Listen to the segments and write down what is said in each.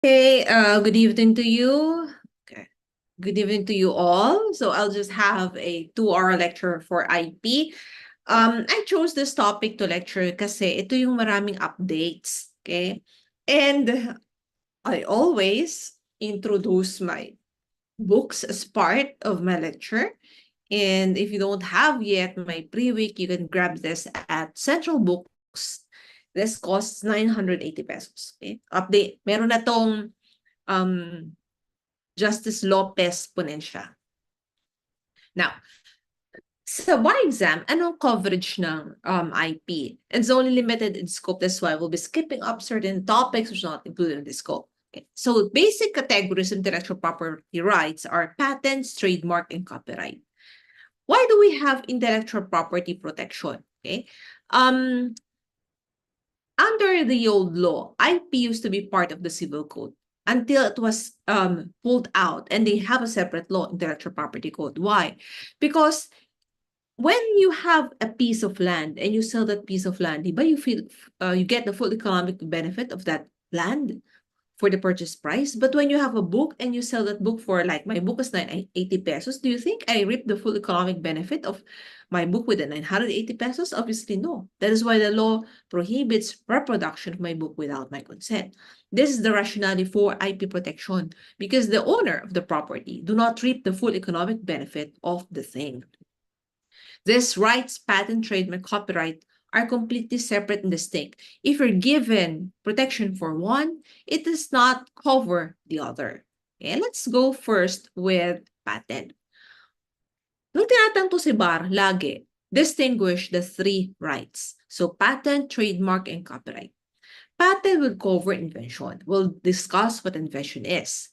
Hey, good evening to you. Okay. Good evening to you all. So I'll just have a 2-hour lecture for IP. I chose this topic to lecture kasi ito yung maraming updates. Okay? And I always introduce my books as part of my lecture. And if you don't have yet my pre-week, you can grab this at Central Books. This costs 980 pesos. Okay? Update. Meron na tong um, Justice Lopez Ponencia. Now, sa bar exam, anong coverage ng IP? It's only limited in scope. That's why we'll be skipping up certain topics which are not included in the scope. Okay. So basic categories of intellectual property rights are patents, trademark, and copyright. Why do we have intellectual property protection? Okay. Under the old law, IP used to be part of the civil code until it was pulled out, and they have a separate law, intellectual property code. Why? Because when you have a piece of land and you sell that piece of land, you feel you get the full economic benefit of that land for the purchase price. But when you have a book and you sell that book for, like, my book is 980 pesos, do you think I reap the full economic benefit of my book with the 980 pesos? Obviously, no. That is why the law prohibits reproduction of my book without my consent. This is the rationale for IP protection, because the owner of the property do not reap the full economic benefit of the thing. These rights, patent, trademark, copyright, are completely separate and distinct. If you're given protection for one, it does not cover the other. Okay, let's go first with patent. Nung tinatanong to si Bar, lagi, distinguish the three rights. So patent, trademark, and copyright. Patent will cover invention. We'll discuss what invention is.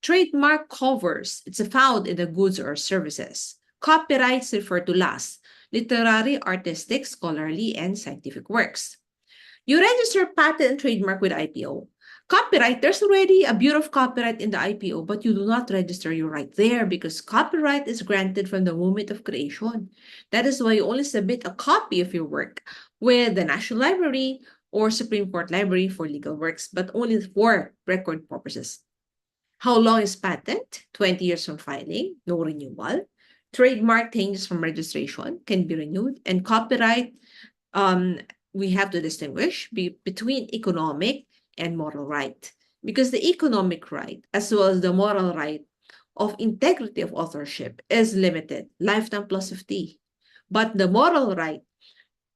Trademark covers, it's found in the goods or services. Copyrights refer to laws, literary, artistic, scholarly, and scientific works. You register patent and trademark with IPO. Copyright, there's already a Bureau of Copyright in the IPO, but you do not register your right there because copyright is granted from the moment of creation. That is why you only submit a copy of your work with the National Library or Supreme Court Library for legal works, but only for record purposes. How long is patent? 20 years from filing, no renewal. Trademark, 10 years from registration, can be renewed. And copyright, we have to distinguish between economic and moral right. Because the economic right, as well as the moral right of integrity of authorship, is limited, lifetime plus 50. But the moral right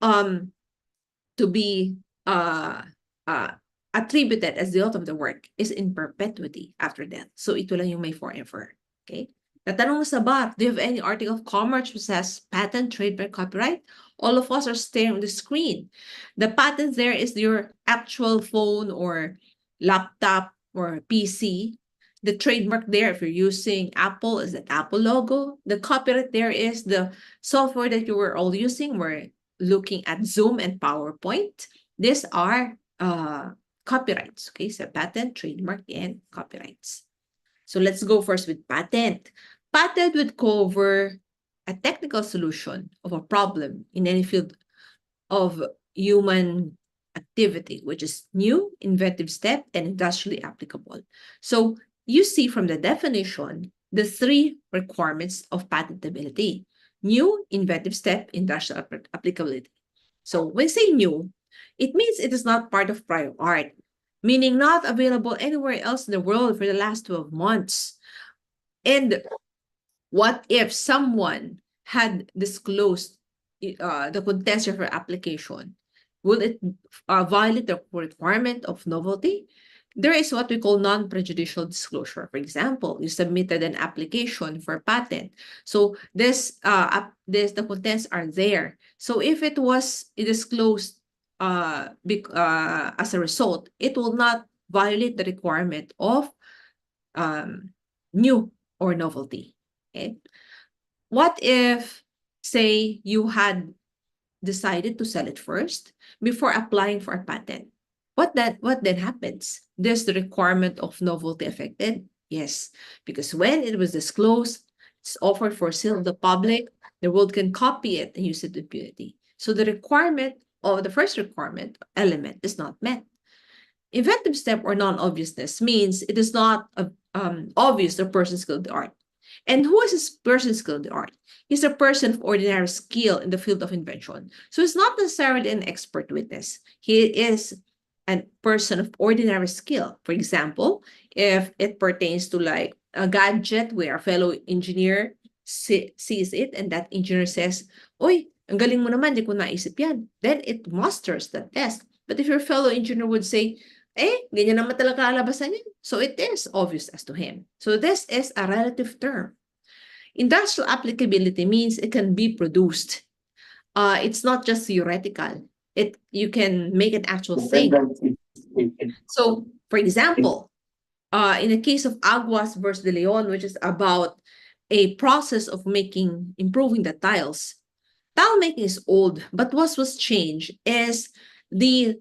to be attributed as the author of the work is in perpetuity after death. So ito lang yung may forever. Okay? Natanong sa bar, do you have any article of commerce which says patent, trademark, copyright? All of us are staring at the screen. The patent there is your actual phone or laptop or PC. The trademark there, if you're using Apple, is the Apple logo. The copyright there is the software that you were all using. We're looking at Zoom and PowerPoint. These are copyrights. Okay, so patent, trademark, and copyrights. So let's go first with patent. Patent would cover a technical solution of a problem in any field of human activity, which is new, inventive step, and industrially applicable. So you see from the definition the three requirements of patentability: new, inventive step, industrial applicability. So when say new, it means it is not part of prior art, meaning not available anywhere else in the world for the last 12 months. And what if someone had disclosed the contents of her application? Will it violate the requirement of novelty? There is what we call non-prejudicial disclosure. For example, you submitted an application for patent. So the contents are there. So if it was disclosed as a result, it will not violate the requirement of new or novelty. Okay. What if, say, you had decided to sell it first before applying for a patent? What then happens? Does the requirement of novelty affected? Yes, because when it was disclosed, it's offered for sale to the public, the world can copy it and use it with impunity. So the requirement, or the first requirement element, is not met. Inventive step or non-obviousness means it is not obvious to a person skilled in the art. And who is this person skilled in the art? He's a person of ordinary skill in the field of invention. So he's not necessarily an expert witness. He is a person of ordinary skill. For example, if it pertains to like a gadget where a fellow engineer sees it and that engineer says, "Oy, ang galing mo naman, di ko naisip yan." Then it masters the test. But if your fellow engineer would say, ganyan naman talaga kalabasan yan. So it is obvious as to him. So this is a relative term. Industrial applicability means it can be produced. It's not just theoretical. You can make an actual thing. So, for example, in the case of Aguas versus De Leon, which is about a process of improving the tiles. Tile making is old, but what was changed is the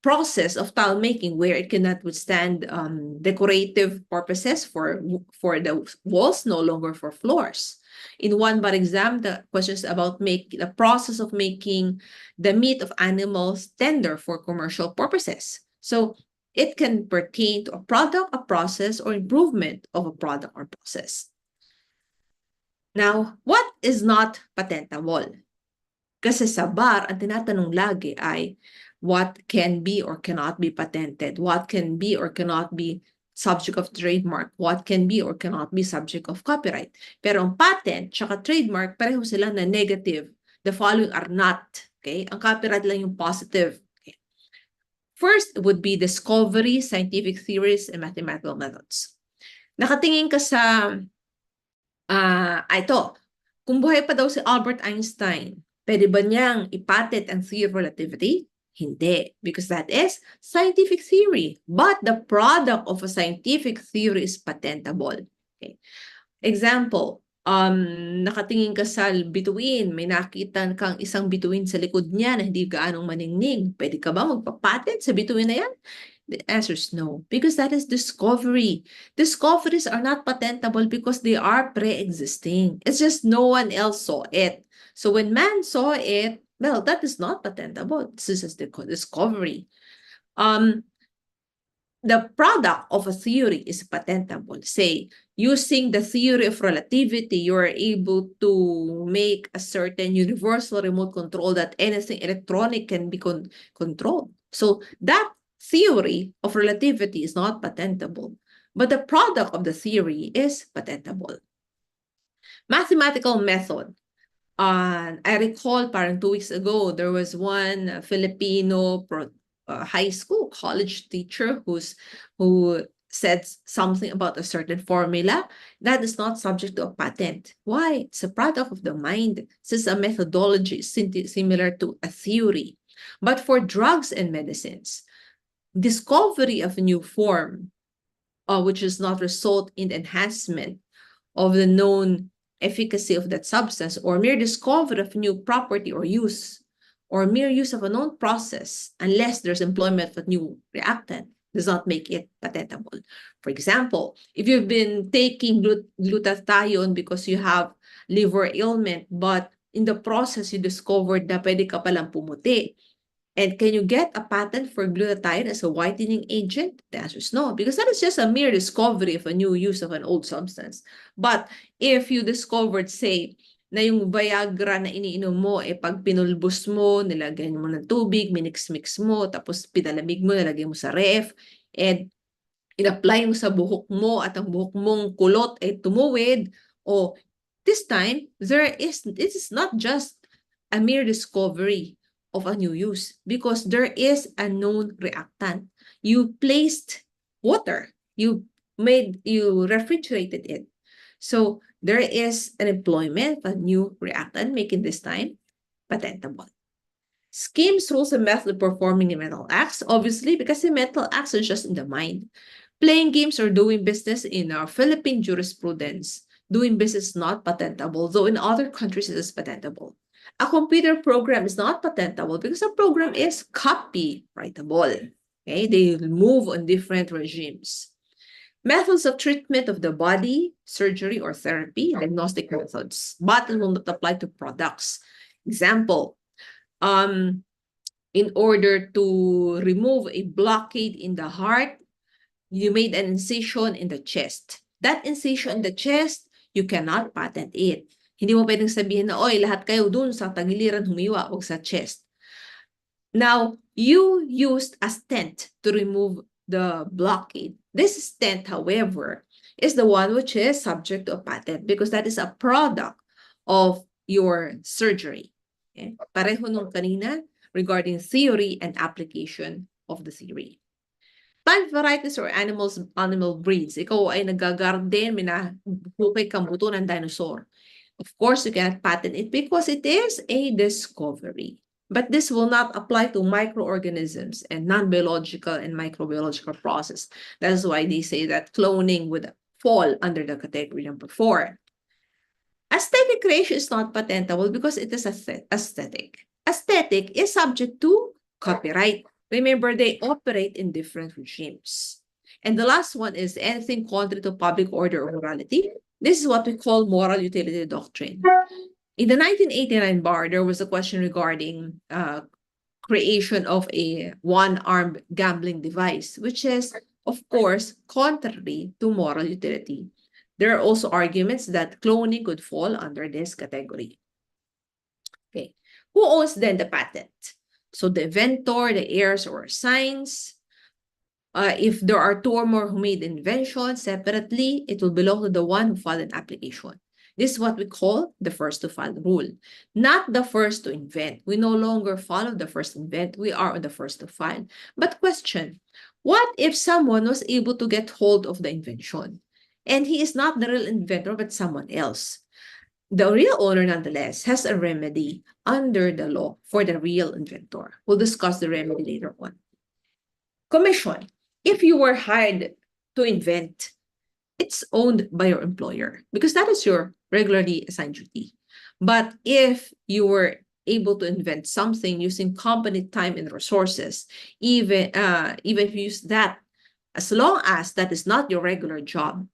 process of tile making where it cannot withstand decorative purposes for the walls, no longer for floors. In one bar exam, the questions about the process of making the meat of animals tender for commercial purposes. So it can pertain to a product, a process, or improvement of a product or process. Now, what is not patentable? Kasi sa bar, ang tinatanong lagi ay what can be or cannot be patented, what can be or cannot be subject of trademark, what can be or cannot be subject of copyright. Pero ang patent tsaka trademark, pareho sila na negative. The following are not. Okay? Ang copyright lang yung positive. Okay? First would be discovery, scientific theories, and mathematical methods. Nakatingin ka sa ito, kung buhay pa daw si Albert Einstein, pwede ba niyang ipatent ang theory of relativity? Hindi, because that is scientific theory. But the product of a scientific theory is patentable. Okay. Example, nakatingin ka sa bituin, may nakita kang isang bituin sa likod niya na hindi gaanong maningning. Pwede ka ba magpapatent sa bituin na yan? The answer is no, because that is discovery. Discoveries are not patentable because they are pre-existing. It's just no one else saw it. So when man saw it, well, that is not patentable. This is the discovery. The product of a theory is patentable. Say, using the theory of relativity, you are able to make a certain universal remote control that anything electronic can be controlled. So that theory of relativity is not patentable, but the product of the theory is patentable. Mathematical method. I recall parang 2 weeks ago, there was one Filipino high school, college teacher who said something about a certain formula that is not subject to a patent. Why? It's a product of the mind, since a methodology is similar to a theory. But for drugs and medicines, discovery of a new form, which does not result in enhancement of the known efficacy of that substance, or mere discovery of new property or use, or mere use of a known process, unless there's employment of a new reactant, does not make it patentable. For example, if you've been taking glutathione because you have liver ailment, but in the process you discovered na pwede ka palang pumuti, and can you get a patent for glutathione as a whitening agent? The answer is no, because that is just a mere discovery of a new use of an old substance. But if you discovered, say, na yung Viagra na iniinom mo, pag pinulbos mo, nilagyan mo ng tubig, minix-mix mo, tapos pinalamig mo, nilagay mo sa ref, and in-apply mo sa buhok mo, at ang buhok mong kulot ay tumuwid, this time, it is not just a mere discovery of a new use, because there is a known reactant. You placed water, you refrigerated it. So there is an employment of a new reactant, making this time patentable. Schemes, rules, and method of performing mental acts, obviously, because the mental acts are just in the mind. Playing games or doing business in our Philippine jurisprudence, doing business is not patentable, though in other countries it is patentable. A computer program is not patentable because a program is copyrightable. Okay, they move on different regimes. Methods of treatment of the body, surgery or therapy, diagnostic methods, but it will not apply to products. Example, in order to remove a blockade in the heart, you made an incision in the chest. That incision in the chest, you cannot patent it. Hindi mo pwedeng sabihin na, oy, lahat kayo dun sa tagiliran humiwa, huwag sa chest. Now, you used a stent to remove the blockade. This stent, however, is the one which is subject to a patent because that is a product of your surgery. Okay? Pareho nung kanina regarding theory and application of the theory. Plant varieties or animal breeds. Ikaw ay nag-garden, minahukay kang buto ng dinosaur. Of course, you cannot patent it because it is a discovery. But this will not apply to microorganisms and non-biological and microbiological process. That is why they say that cloning would fall under the category number 4. Aesthetic creation is not patentable because it is aesthetic. Aesthetic is subject to copyright. Remember, they operate in different regimes. And the last one is anything contrary to public order or morality. This is what we call moral utility doctrine. In the 1989 bar, there was a question regarding creation of a one-armed gambling device, which is, of course, contrary to moral utility. There are also arguments that cloning could fall under this category. Okay, who owns then the patent? So the inventor, the heirs, or assigns. If there are 2 or more who made inventions separately, it will belong to the one who filed an application. This is what we call the first to file rule, not the first to invent. We no longer follow the first invent. We are on the first to file. But question, what if someone was able to get hold of the invention and he is not the real inventor but someone else? The real owner, nonetheless, has a remedy under the law for the real inventor. We'll discuss the remedy later on. Commission. If you were hired to invent, it's owned by your employer because that is your regularly assigned duty. But if you were able to invent something using company time and resources, even if you use that, as long as that is not your regular job,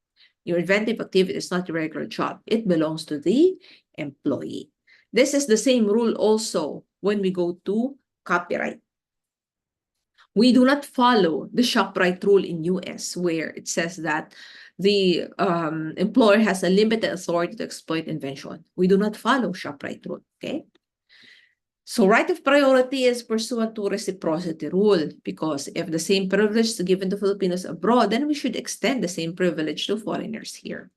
your inventive activity is not your regular job, it belongs to the employee. This is the same rule also when we go to copyright. We do not follow the shopyright rule in US where it says that the employer has a limited authority to exploit invention. We do not follow shopyright rule, okay? So right of priority is pursuant to reciprocity rule because if the same privilege is given to Filipinos abroad, then we should extend the same privilege to foreigners here.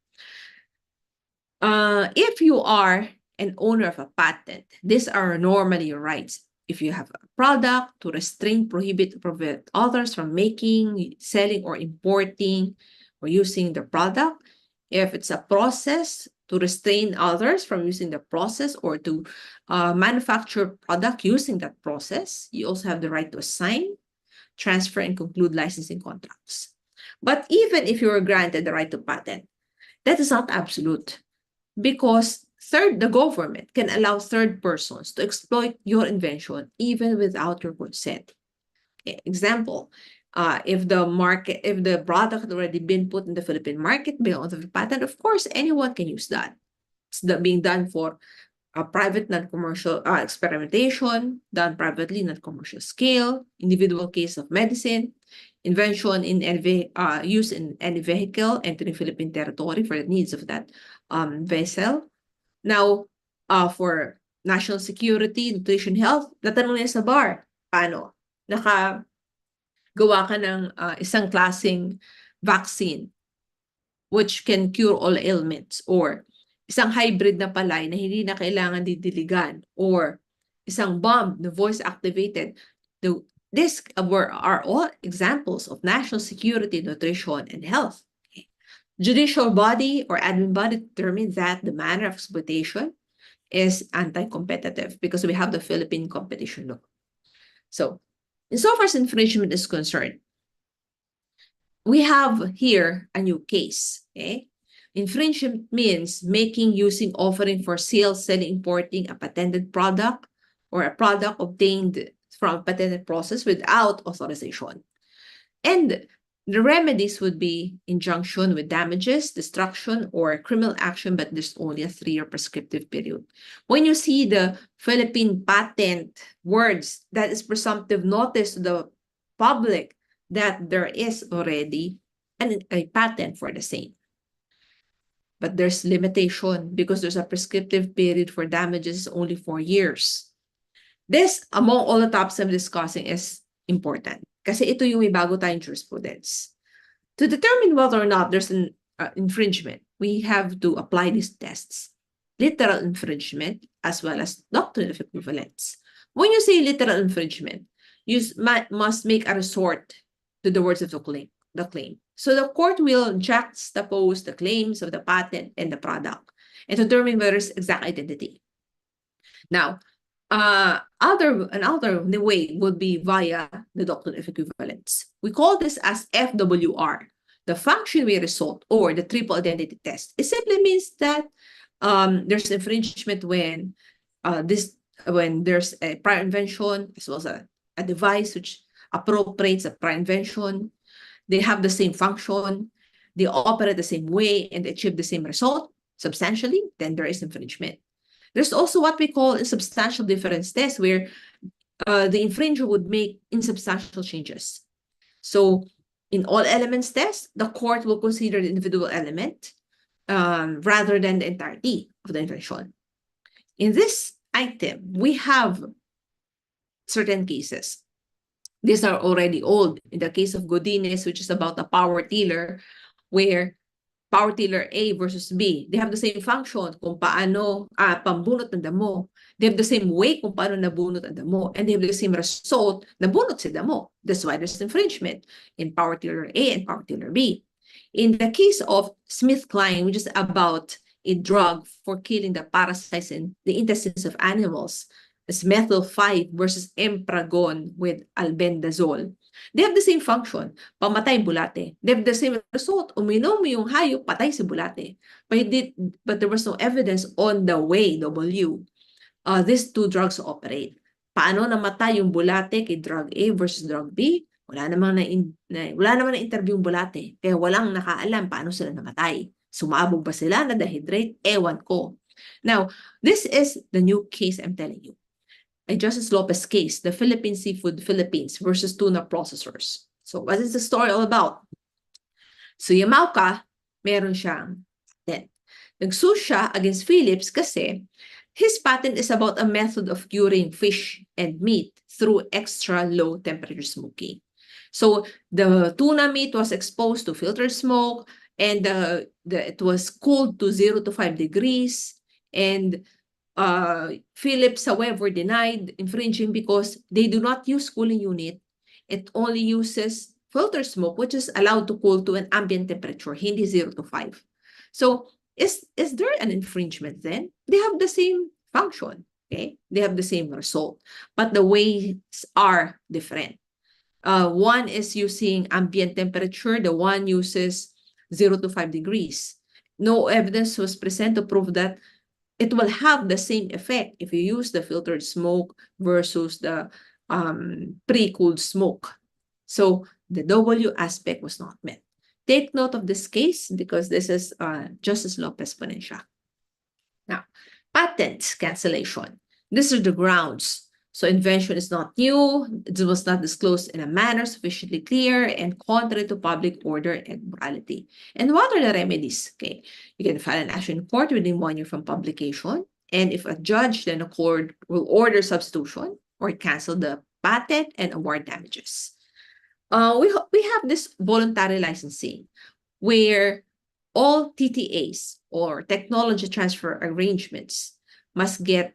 If you are an owner of a patent, these are normally your rights. If you have a product, to restrain, prohibit, prevent others from making, selling, or importing, or using the product. If it's a process, to restrain others from using the process or to manufacture product using that process. You also have the right to assign, transfer, and conclude licensing contracts. But even if you were granted the right to patent, that is not absolute because the government can allow third persons to exploit your invention even without your consent. Example, if the product had already been put in the Philippine market beyond the patent, of course, anyone can use that. It's being done for a private non-commercial experimentation, done privately, non-commercial scale, individual case of medicine, invention in use in any vehicle entering Philippine territory for the needs of that vessel. Now, for national security, nutrition, health, natanong niya sa bar, paano? Nakagawa ka ng isang klaseng vaccine which can cure all ailments or isang hybrid na palay na hindi na kailangan didiligan or isang bomb na voice activated. These are all examples of national security, nutrition, and health. Judicial body or admin body determines that the manner of exploitation is anti-competitive because we have the Philippine competition law. So, insofar as infringement is concerned, we have here a new case. Okay? Infringement means making, using, offering for sale, selling, importing a patented product or a product obtained from a patented process without authorization. And The remedies would be injunction with damages, destruction, or criminal action, but there's only a 3-year prescriptive period. When you see the Philippine patent words, that is presumptive notice to the public that there is already a patent for the same. But there's limitation because there's a prescriptive period for damages only 4 years. This, among all the topics I'm discussing, is important. Kasi ito yung may bago tayong jurisprudence. To determine whether or not there's an infringement, we have to apply these tests. Literal infringement as well as doctrine of equivalence. When you say literal infringement, you must make a resort to the words of the claim. So the court will juxtapose the claims of the patent and the product and determine whether it's exact identity. Now, another way would be via the doctrine of equivalence. We call this as FWR, the function way result, or the triple identity test. It simply means that there's infringement when there's a prior invention as well as a device which appropriates a prior invention. They have the same function, they operate the same way, and they achieve the same result substantially, then there is infringement. There's also what we call a substantial difference test, where the infringer would make insubstantial changes. So in all elements test, the court will consider the individual element rather than the entirety of the invention. In this item, we have certain cases. These are already old. In the case of Godinez, which is about a power tiller, where power tiller A versus B, they have the same function kung paano pambunot ng damo. They have the same way kung paano nabunot ang damo. And they have the same result, nabunot si damo. That's why there's infringement in power tiller A and power tiller B. In the case of Smith-Kline, which is about a drug for killing the parasites in the intestines of animals, as methyl 5 versus empragon with albendazole. They have the same function, pamatay bulate. They have the same result, uminom yung hayop, patay si bulate. But there was no evidence on the way, W, these two drugs operate. Paano namatay yung bulate kay drug A versus drug B? Wala namang na-interview yung bulate. Kaya walang nakaalam paano sila namatay. Sumabog ba sila, na-dehydrate? Ewan ko. Now, this is the new case I'm telling you. A Justice Lopez case, the Philippine Seafood Philippines versus tuna processors. So what is the story all about? So Yamauka, meron siyang patent. Nagsue siya against Philips kasi his patent is about a method of curing fish and meat through extra low temperature smoking. So the tuna meat was exposed to filtered smoke and it was cooled to 0 to 5 degrees, and Philips, however, denied infringing because they do not use cooling unit. It only uses filter smoke, which is allowed to cool to an ambient temperature, hindi 0 to 5. So is there an infringement then? They have the same function, okay? They have the same result, but the ways are different. One is using ambient temperature, the one uses 0 to 5 degrees. No evidence was present to prove that it will have the same effect if you use the filtered smoke versus the pre-cooled smoke. So the W aspect was not met. Take note of this case because this is Justice Lopez Ponencia. Now, patent cancellation. These are the grounds. So invention is not new, it was not disclosed in a manner sufficiently clear and contrary to public order and morality. And what are the remedies? Okay, you can file an action in court within 1 year from publication. And if a judge, then a court will order substitution or cancel the patent and award damages. We have this voluntary licensing where all TTAs or technology transfer arrangements must get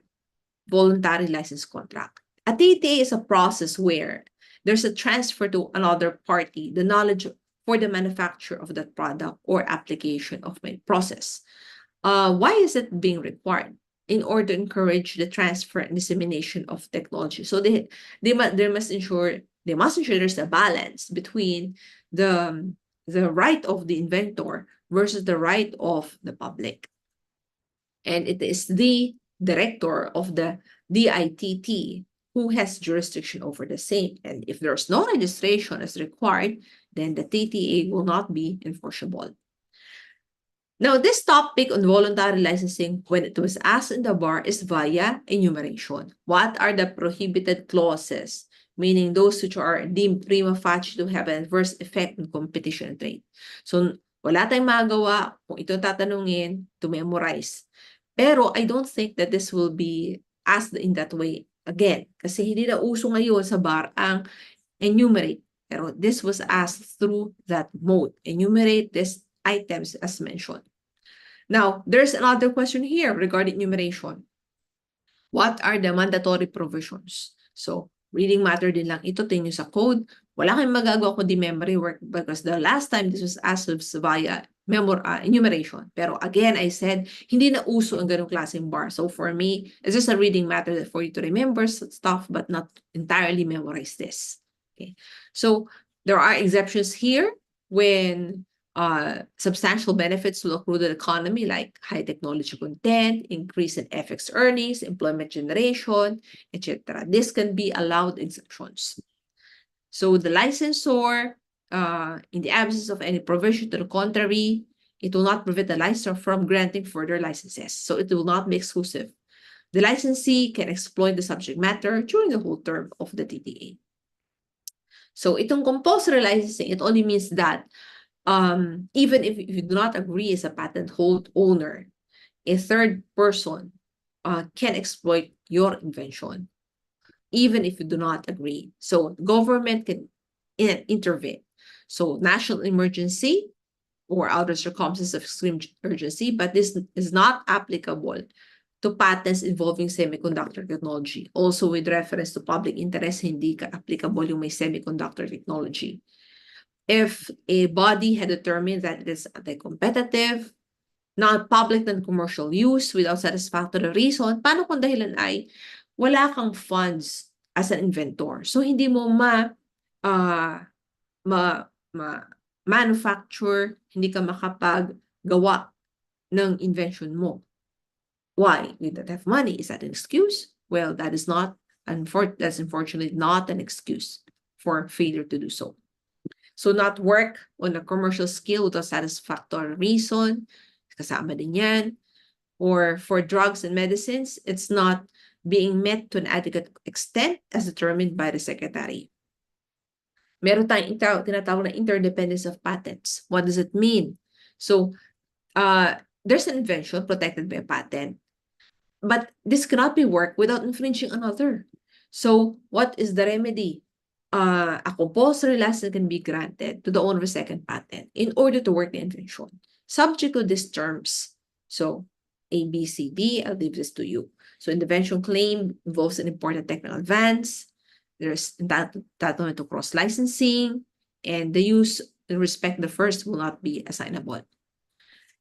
voluntary license contract. A TTA is a process where there's a transfer to another party, the knowledge for the manufacture of that product or application of my process. Why is it being required? In order to encourage the transfer and dissemination of technology. So they must ensure there's a balance between the right of the inventor versus the right of the public. And it is the director of the DITT who has jurisdiction over the same. And if there's no registration as required, then the TTA will not be enforceable. Now, this topic on voluntary licensing, when it was asked in the bar, is via enumeration. What are the prohibited clauses? Meaning those which are deemed prima facie to have an adverse effect on competition and trade. So, wala tayong magawa kung ito tatanungin to memorize. Pero I don't think that this will be asked in that way again. Kasi hindi na uso ngayon sa bar ang enumerate. Pero this was asked through that mode. Enumerate these items as mentioned. Now, there's another question here regarding enumeration. What are the mandatory provisions? So, reading matter din lang ito, tingin sa code. Wala kayong magagawa kundi memory work because the last time this was asked via enumeration. Pero again, I said, hindi na uso ang ganong klaseng bar. So for me, it's just a reading matter for you to remember stuff but not entirely memorize this. Okay. So there are exceptions here when substantial benefits will accrue to the economy like high technology content, increase in FX earnings, employment generation, etc. This can be allowed exceptions. So the licensor, in the absence of any provision to the contrary, it will not prevent the licensor from granting further licenses. So it will not be exclusive. The licensee can exploit the subject matter during the whole term of the TTA. So itong compulsory licensing, it only means that even if you do not agree as a patent owner, a third person can exploit your invention, even if you do not agree. So government can intervene. So national emergency or other circumstances of extreme urgency, but this is not applicable to patents involving semiconductor technology. Also with reference to public interest, hindi ka applicable yung may semiconductor technology. If a body had determined that it is anti-competitive, non-public, non-commercial use without satisfactory reason, paano kung dahilan ay wala kang funds as an inventor? So, hindi mo manufacture, hindi ka makapaggawa ng invention mo. Why? You don't have money. Is that an excuse? Well, that's unfortunately not an excuse for failure to do so. So not work on a commercial scale without satisfactory reason, kasama din yan. Or for drugs and medicines, it's not being met to an adequate extent as determined by the secretary. Meron tayong tinatawag na interdependence of patents. What does it mean? So, there's an invention protected by a patent, but this cannot be worked without infringing another. So, what is the remedy? A compulsory license can be granted to the owner of a second patent in order to work the invention, subject to these terms. So, A, B, C, D, I'll leave this to you. So, invention claim involves an important technical advance. There's entitlement to cross-licensing, and the use in respect the first will not be assignable.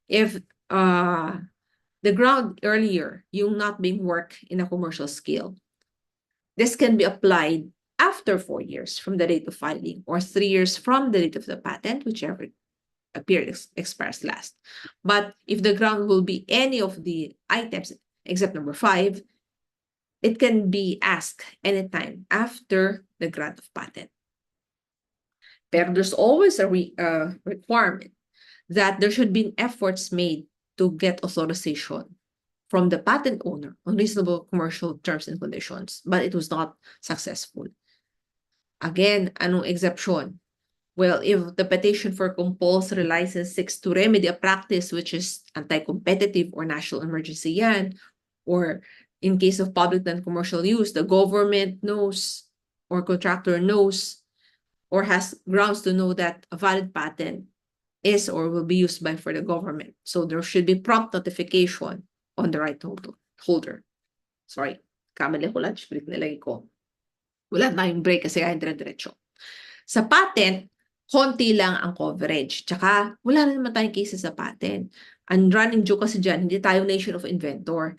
If the ground earlier, yung not being worked in a commercial scale, this can be applied after 4 years from the date of filing or 3 years from the date of the patent, whichever period expires last. But if the ground will be any of the items except number 5, it can be asked anytime after the grant of patent. But there's always a requirement that there should be efforts made to get authorization from the patent owner on reasonable commercial terms and conditions, but it was not successful. Again, anong exception? Well, if the petition for compulsory license seeks to remedy a practice which is anti-competitive or national emergency yan, or in case of public non-commercial use, the government knows or contractor knows or has grounds to know that a valid patent is or will be used by for the government. So there should be prompt notification on the right holder. Sorry, kamali ko lunch break nilagay ko. Wala tayong break kasi kaya dire-diretso. Sa patent, konti lang ang coverage. Tsaka, wala na naman tayong cases sa patent. Ang running joke kasi dyan, hindi tayo nation of inventor.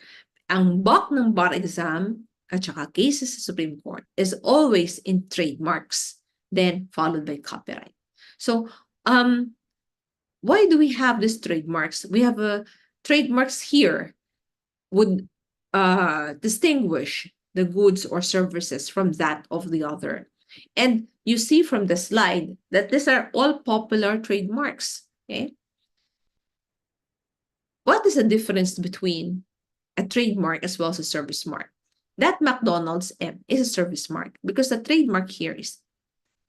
Ang bulk ng bar exam at tsaka cases sa Supreme Court is always in trademarks, then followed by copyright. So, why do we have these trademarks? We have trademarks here would distinguish the goods or services from that of the other. And you see from the slide that these are all popular trademarks. Okay? What is the difference between a trademark as well as a service mark? That McDonald's M is a service mark because the trademark here is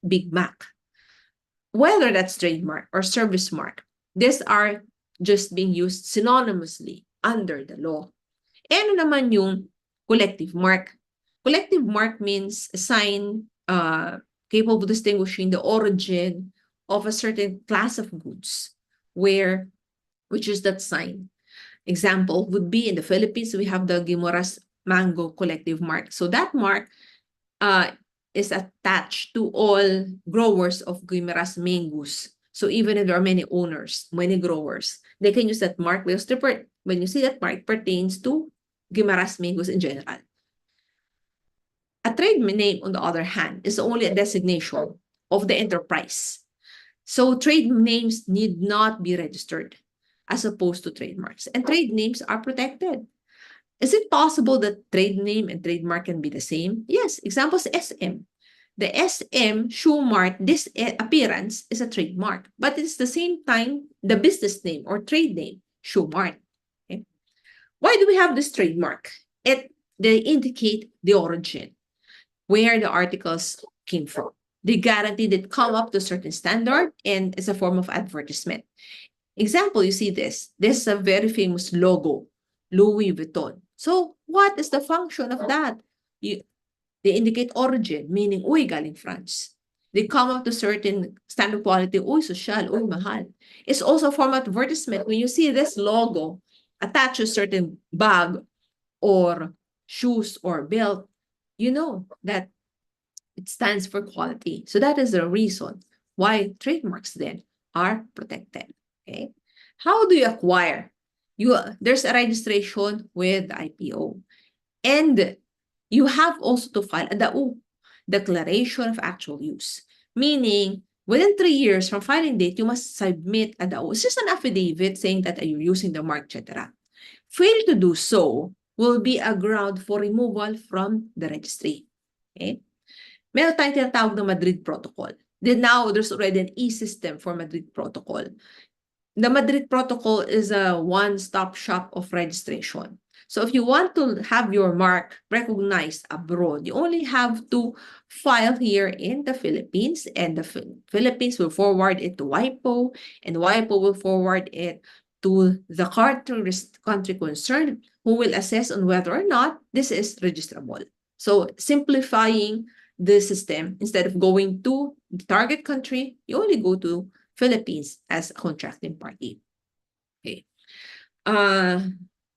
Big Mac. Whether that's trademark or service mark, these are just being used synonymously under the law. Ano naman yung collective mark? Collective mark means a sign capable of distinguishing the origin of a certain class of goods, which is that sign. Example would be in the Philippines, we have the Guimaras Mango Collective Mark. So that mark is attached to all growers of Guimaras mangoes. So even if there are many owners, many growers, they can use that mark because when you see that mark, it pertains to Guimaras mangoes in general. A trade name, on the other hand, is only a designation of the enterprise. So trade names need not be registered as opposed to trademarks. And trade names are protected. Is it possible that trade name and trademark can be the same? Yes. Examples, SM. The SM Shoe Mart, this appearance is a trademark, but it's the same time the business name or trade name, Shoe Mart. Okay? Why do we have this trademark? They indicate the origin, where the articles came from. They guarantee that come up to a certain standard and it's a form of advertisement. Example, you see this. This is a very famous logo, Louis Vuitton. So what is the function of that? They indicate origin, meaning, uy, galing France. They come up to certain standard quality, uy, social, uy, mahal. It's also a form of advertisement. When you see this logo attached to a certain bag or shoes or belt, you know that it stands for quality. So that is the reason why trademarks then are protected. Okay. How do you acquire? There's a registration with the IPO. And you have also to file a DAU, Declaration of Actual Use. Meaning, within 3 years from filing date, you must submit a DAU. It's just an affidavit saying that you're using the mark, etc. Fail to do so will be a ground for removal from the registry. Okay? Meron tayong tinatawag na Madrid Protocol. Then now, there's already an e-system for Madrid Protocol. The Madrid Protocol is a one-stop shop of registration. So if you want to have your mark recognized abroad, you only have to file here in the Philippines, and the Philippines will forward it to WIPO, and WIPO will forward it to the country concerned, who will assess on whether or not this is registrable. So simplifying the system, instead of going to the target country, you only go to Philippines as a contracting party. Okay.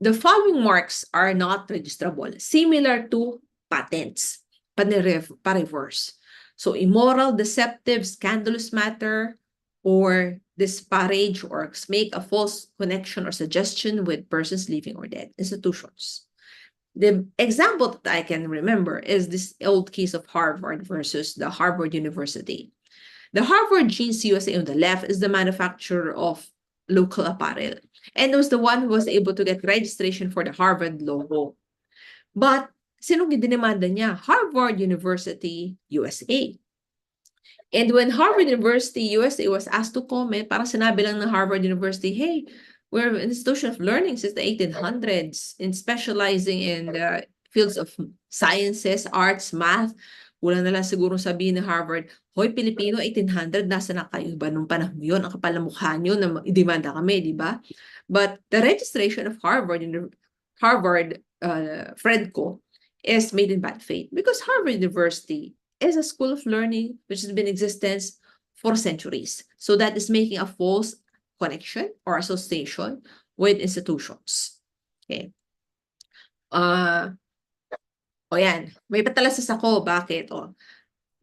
The following marks are not registrable, similar to patents, pa-reverse. So immoral, deceptive, scandalous matter, or disparage or make a false connection or suggestion with persons living or dead, institutions. The example that I can remember is this old case of Harvard versus the Harvard University. The Harvard Jeans USA on the left is the manufacturer of local apparel. And it was the one who was able to get registration for the Harvard logo. But sinong dinimanda niya? Harvard University USA. And when Harvard University USA was asked to comment, parang sinabi lang ng Harvard University, hey, we're an institution of learning since the 1800s in specializing in the fields of sciences, arts, math. Wala na lang siguro sabihin ng Harvard, hoy, Pilipino, 1800, nasa na kayo ba nung panahon yun? Ang kapal ng mukha nyo na idemanda kami, di ba? But the registration of Harvard Fredco is made in bad faith because Harvard University is a school of learning which has been in existence for centuries. So that is making a false connection or association with institutions. Okay. Yan. May patalasas ako. Bakit?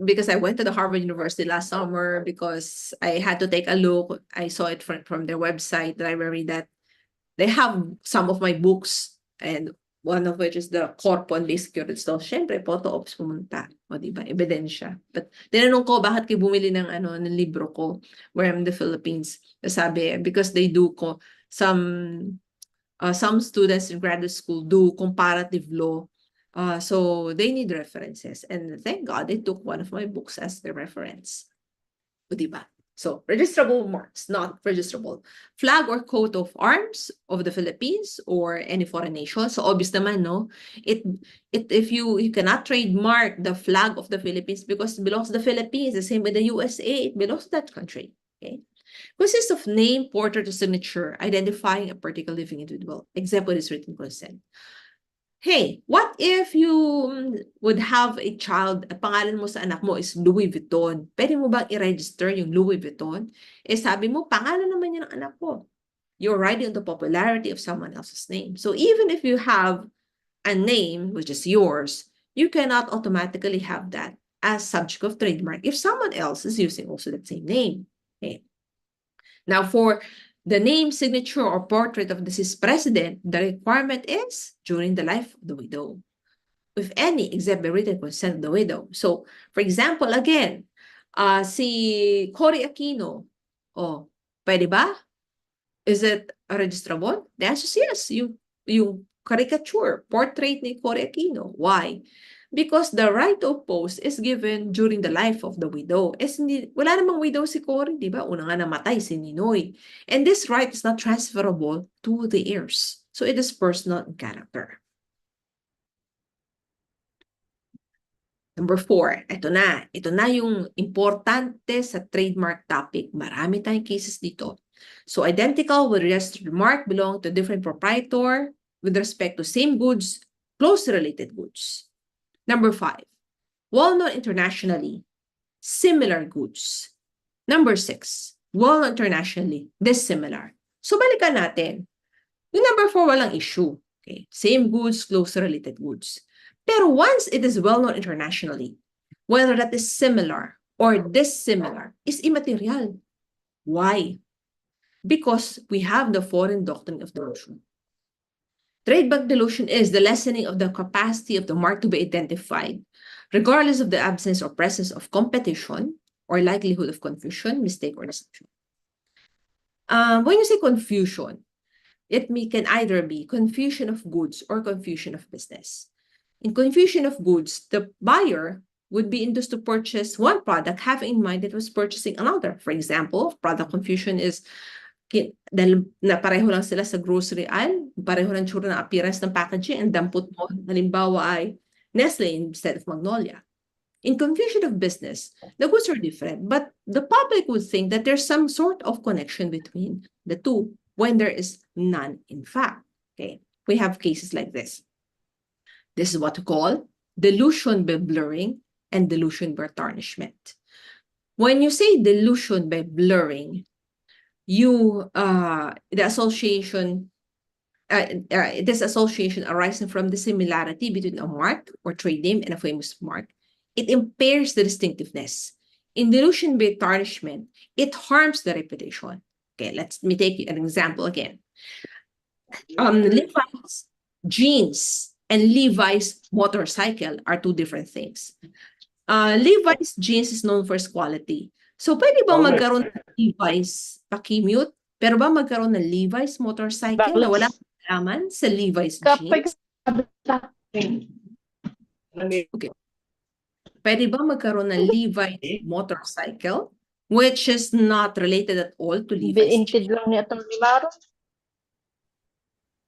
Because I went to the Harvard University last summer because I had to take a look. I saw it from their website library that they have some of my books, and one of which is the Corpo on Basic Security. So, syempre, photo ops pumunta. O, diba? Ebidensya. But, tinanong ko, bakit kayo bumili ng libro ko, where I'm in the Philippines? Sabi, because they do some students in graduate school do comparative law So they need references. And thank God they took one of my books as the reference. O, diba? So, registrable marks, not registrable. Flag or coat of arms of the Philippines or any foreign nation. So, obvious naman, no? If you cannot trademark the flag of the Philippines because it belongs to the Philippines, the same with the USA, it belongs to that country. Okay? Consists of name, portrait, or signature identifying a particular living individual, except when it's written consent. Hey, what if you would have a child, at pangalan mo sa anak mo is Louis Vuitton? Pwede mo bang i-register yung Louis Vuitton? Eh sabi mo, pangalan naman yan ng anak ko. You're riding on the popularity of someone else's name. So even if you have a name which is yours, you cannot automatically have that as subject of trademark if someone else is using also that same name. Okay. Now for the name, signature, or portrait of the deceased president, the requirement is during the life of the widow, if any, except by written consent of the widow. So, for example, again, si Cory Aquino, oh, pwede ba? Is it registrable? The answer is yes. Yung caricature, portrait ni Cory Aquino. Why? Because the right of post is given during the life of the widow. Wala namang widow si Cory, di ba? Una nga namatay si Ninoy. And this right is not transferable to the heirs. So it is personal in character. Number 4, ito na. Ito na yung importante sa trademark topic. Marami tayong cases dito. So identical with registered mark belong to different proprietor with respect to same goods, closely related goods. Number 5, well-known internationally, similar goods. Number 6, well-known internationally, dissimilar. So balikan natin. Yung number 4, walang issue. Okay? Same goods, closely related goods. Pero once it is well-known internationally, whether that is similar or dissimilar is immaterial. Why? Because we have the foreign doctrine of dilution. Trademark dilution is the lessening of the capacity of the mark to be identified, regardless of the absence or presence of competition or likelihood of confusion, mistake, or deception. When you say confusion, it can either be confusion of goods or confusion of business. In confusion of goods, the buyer would be induced to purchase one product having in mind that was purchasing another. For example, product confusion is dahil na pareho lang sila sa grocery aisle, pareho lang tsura ng appearance ng packaging, and dampot mo, halimbawa ay Nestle instead of Magnolia. In confusion of business, the goods are different, but the public would think that there's some sort of connection between the two when there is none in fact. Okay, we have cases like this. This is what we call dilution by blurring and dilution by tarnishment. When you say dilution by blurring, this association arising from the similarity between a mark or trade name and a famous mark, it impairs the distinctiveness. In dilution by tarnishment, it harms the reputation. Okay, let me take an example again. Levi's jeans and Levi's motorcycle are two different things. Levi's jeans is known for its quality. So, pwede ba magkaroon ng Levi's pakimute? Pero ba magkaroon ng Levi's motorcycle na walang kailangan sa Levi's jeans? Okay. Pwede ba magkaroon ng Levi's motorcycle which is not related at all to Levi's jeans? lang ni Atty. Maro.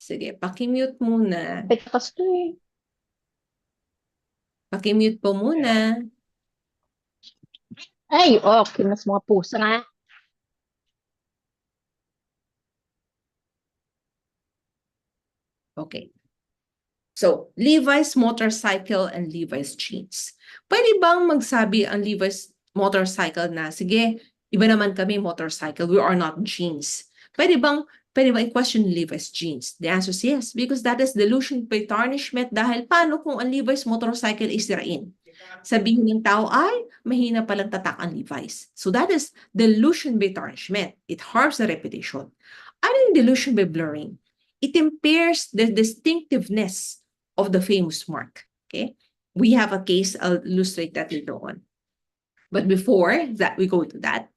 Sige, pakimute muna. Petas to eh. Pakimute po muna. Ay, okay. Mas mga pusa nga. Okay. So, Levi's motorcycle and Levi's jeans. Pwede bang magsabi ang Levi's motorcycle na, sige, iba naman kami motorcycle, we are not jeans. Pwede bang i-question Levi's jeans? The answer is yes, because that is dilution by tarnishment dahil paano kung ang Levi's motorcycle is sirain? Sabihin ng tao ay mahina palang tatak ang Levi's. So that is dilution by tarnishment. It harms the reputation. Ano yung dilution by blurring? It impairs the distinctiveness of the famous mark. Okay, we have a case. I'll illustrate that later on. But before that, we go to that.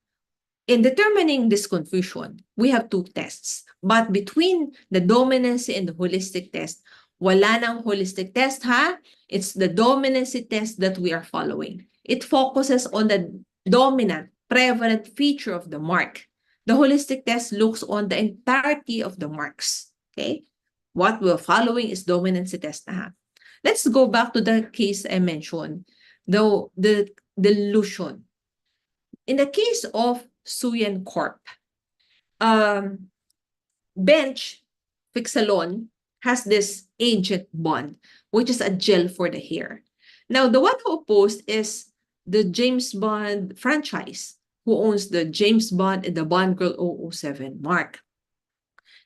In determining this confusion, we have two tests. But between the dominancy and the holistic test, Wala nang holistic test, ha? It's the dominancy test that we are following. It focuses on the dominant, prevalent feature of the mark. The holistic test looks on the entirety of the marks. Okay? What we're following is dominancy test, ha? Let's go back to the case I mentioned, the dilution. In the case of Suyan Corp, Bench Fixalon has this agent bond, which is a gel for the hair. Now, the one who opposed is the James Bond franchise, who owns the James Bond and the Bond Girl 007 mark.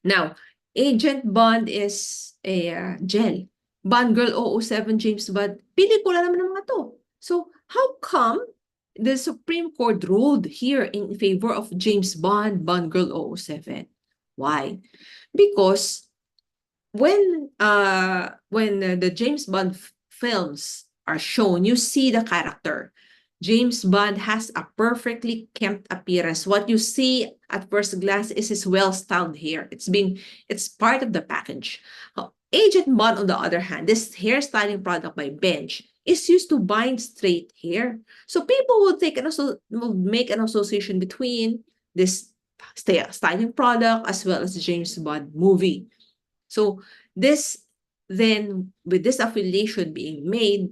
Now, Agent Bond is a gel. Bond Girl 007 James Bond, pelikula naman ng mga to. So, how come the Supreme Court ruled here in favor of James Bond, Bond Girl 007? Why? Because when the James Bond films are shown, you see the character. James Bond has a perfectly kempt appearance. What you see at first glance is his well-styled hair. It's part of the package. Agent Bond, on the other hand, this hairstyling product by Bench is used to bind straight hair. So people will make an association between this styling product as well as the James Bond movie. So this then, with this affiliation being made,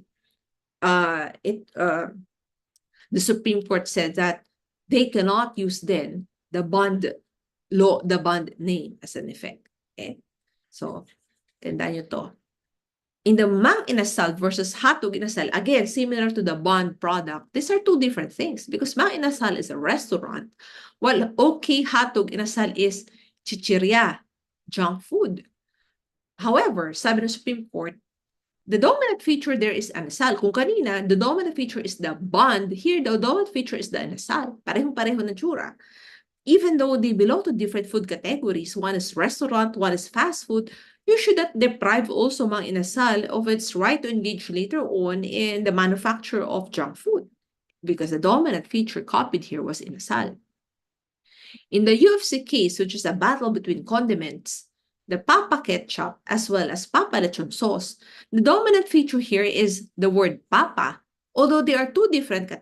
the Supreme Court said that they cannot use then the bond law, the bond name as an effect. Okay? So, tandaan nyo to. In the Mang Inasal versus Hatog Inasal, again, similar to the bond product, these are two different things because Mang Inasal is a restaurant, while OK Hatog Inasal is chichirya, junk food. However, sabi ng Supreme Court, the dominant feature there is anasal. Kung kanina, the dominant feature is the bond, here the dominant feature is the anasal. Parehong-pareho na tsura. Even though they belong to different food categories, one is restaurant, one is fast food, you should not deprive also Mang Inasal of its right to engage later on in the manufacture of junk food, because the dominant feature copied here was Inasal. In the UFC case, which is a battle between condiments, the Papa ketchup as well as Papa lechon sauce, the dominant feature here is the word Papa, although there are two different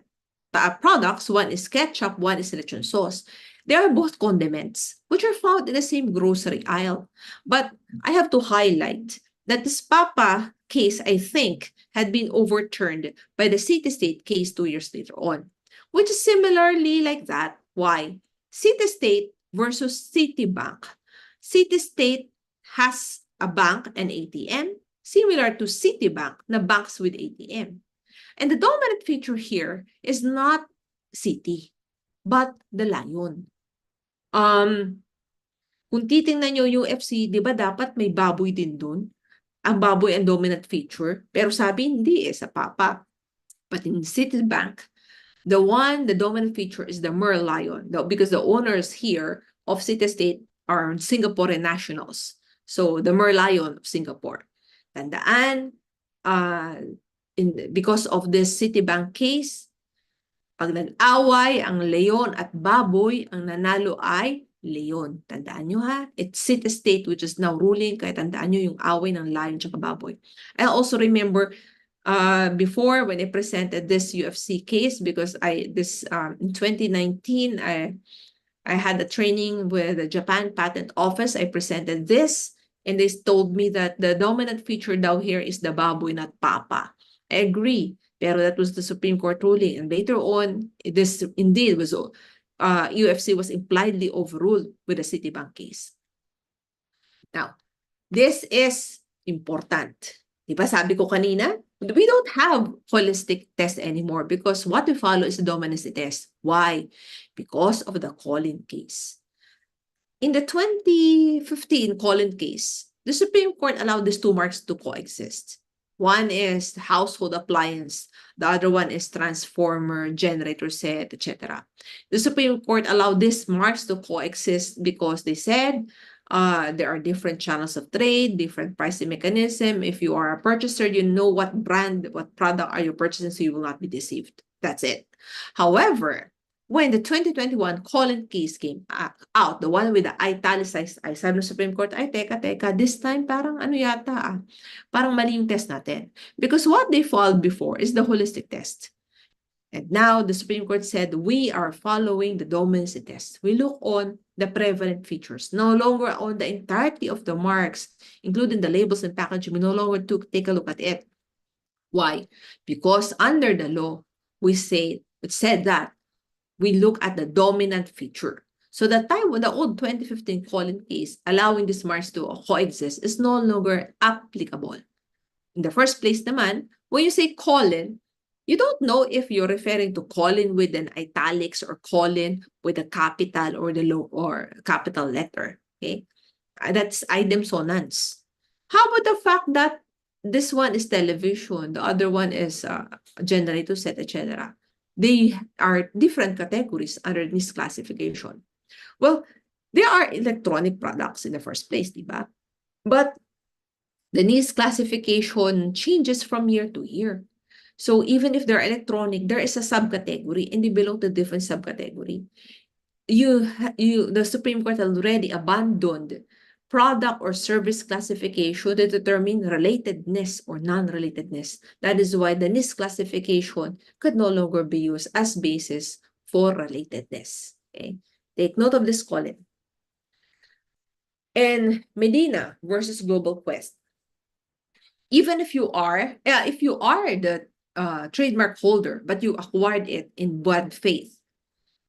products, one is ketchup, one is lechon sauce. They are both condiments, which are found in the same grocery aisle. But I have to highlight that this Papa case, I think, had been overturned by the City-State case 2 years later on, which is similarly like that. Why? City-State versus Citibank. City-State has a bank and ATM, similar to Citibank, na banks with ATM. And the dominant feature here is not City, but the lion. Kung titingnan nyo UFC, di ba dapat may baboy din dun? Ang baboy ang dominant feature, pero sabi hindi sa Papa. But in Citibank, the dominant feature is the merlion, because the owners here of City-State are Singaporean nationals. So the merlion of Singapore. Tandaan, because of this Citibank case, pag nag-away ang leon at baboy, ang nanalo ay leon. Tandaan nyo ha, it's City-State which is now ruling, kaya tandaan nyo yung away ng lion at baboy. I also remember before when I presented this UFC case, because in 2019 I had a training with the Japan Patent Office. I presented this and they told me that the dominant feature down here is the baboy, not Papa. I agree, pero that was the Supreme Court ruling, and later on this indeed was UFC was impliedly overruled with the Citibank case. Now, this is important. Diba sabi ko kanina, we don't have holistic test anymore because what we follow is the dominancy test. Why? Because of the Collin case. In the 2015 Collin case, the Supreme Court allowed these two marks to coexist. One is household appliance. The other one is transformer, generator set, etc. The Supreme Court allowed these marks to coexist because they said there are different channels of trade, different pricing mechanism. If you are a purchaser, you know what brand, what product are you purchasing, so you will not be deceived. That's it. However, when the 2021 Collin case came out, the one with the italicized I, sabi ng Supreme Court, ay, teka, this time parang ano yata, parang mali yung test natin. Because what they followed before is the holistic test. And now the Supreme Court said, we are following the dominancy test. We look on the prevalent features, no longer on the entirety of the marks, including the labels and packaging. We no longer take a look at it. Why? Because under the law, it said that we look at the dominant feature. So the time when the old 2015 Collin case allowing these marks to coexist is no longer applicable. In the first place naman, when you say Collin, you don't know if you're referring to Collin with an italics or Collin with a capital or the low or capital letter. Okay, that's idem sonance. How about the fact that this one is television, the other one is generator set, etc. They are different categories under this classification. Well, they are electronic products in the first place, diba? But the NIST classification changes from year to year. So even if they're electronic, there is a subcategory and they belong to different subcategory. The Supreme Court already abandoned product or service classification to determine relatedness or non-relatedness. That is why the NIST classification could no longer be used as basis for relatedness. Okay, take note of this column. And Medina versus Global Quest. Even if you are the trademark holder, but you acquired it in bad faith,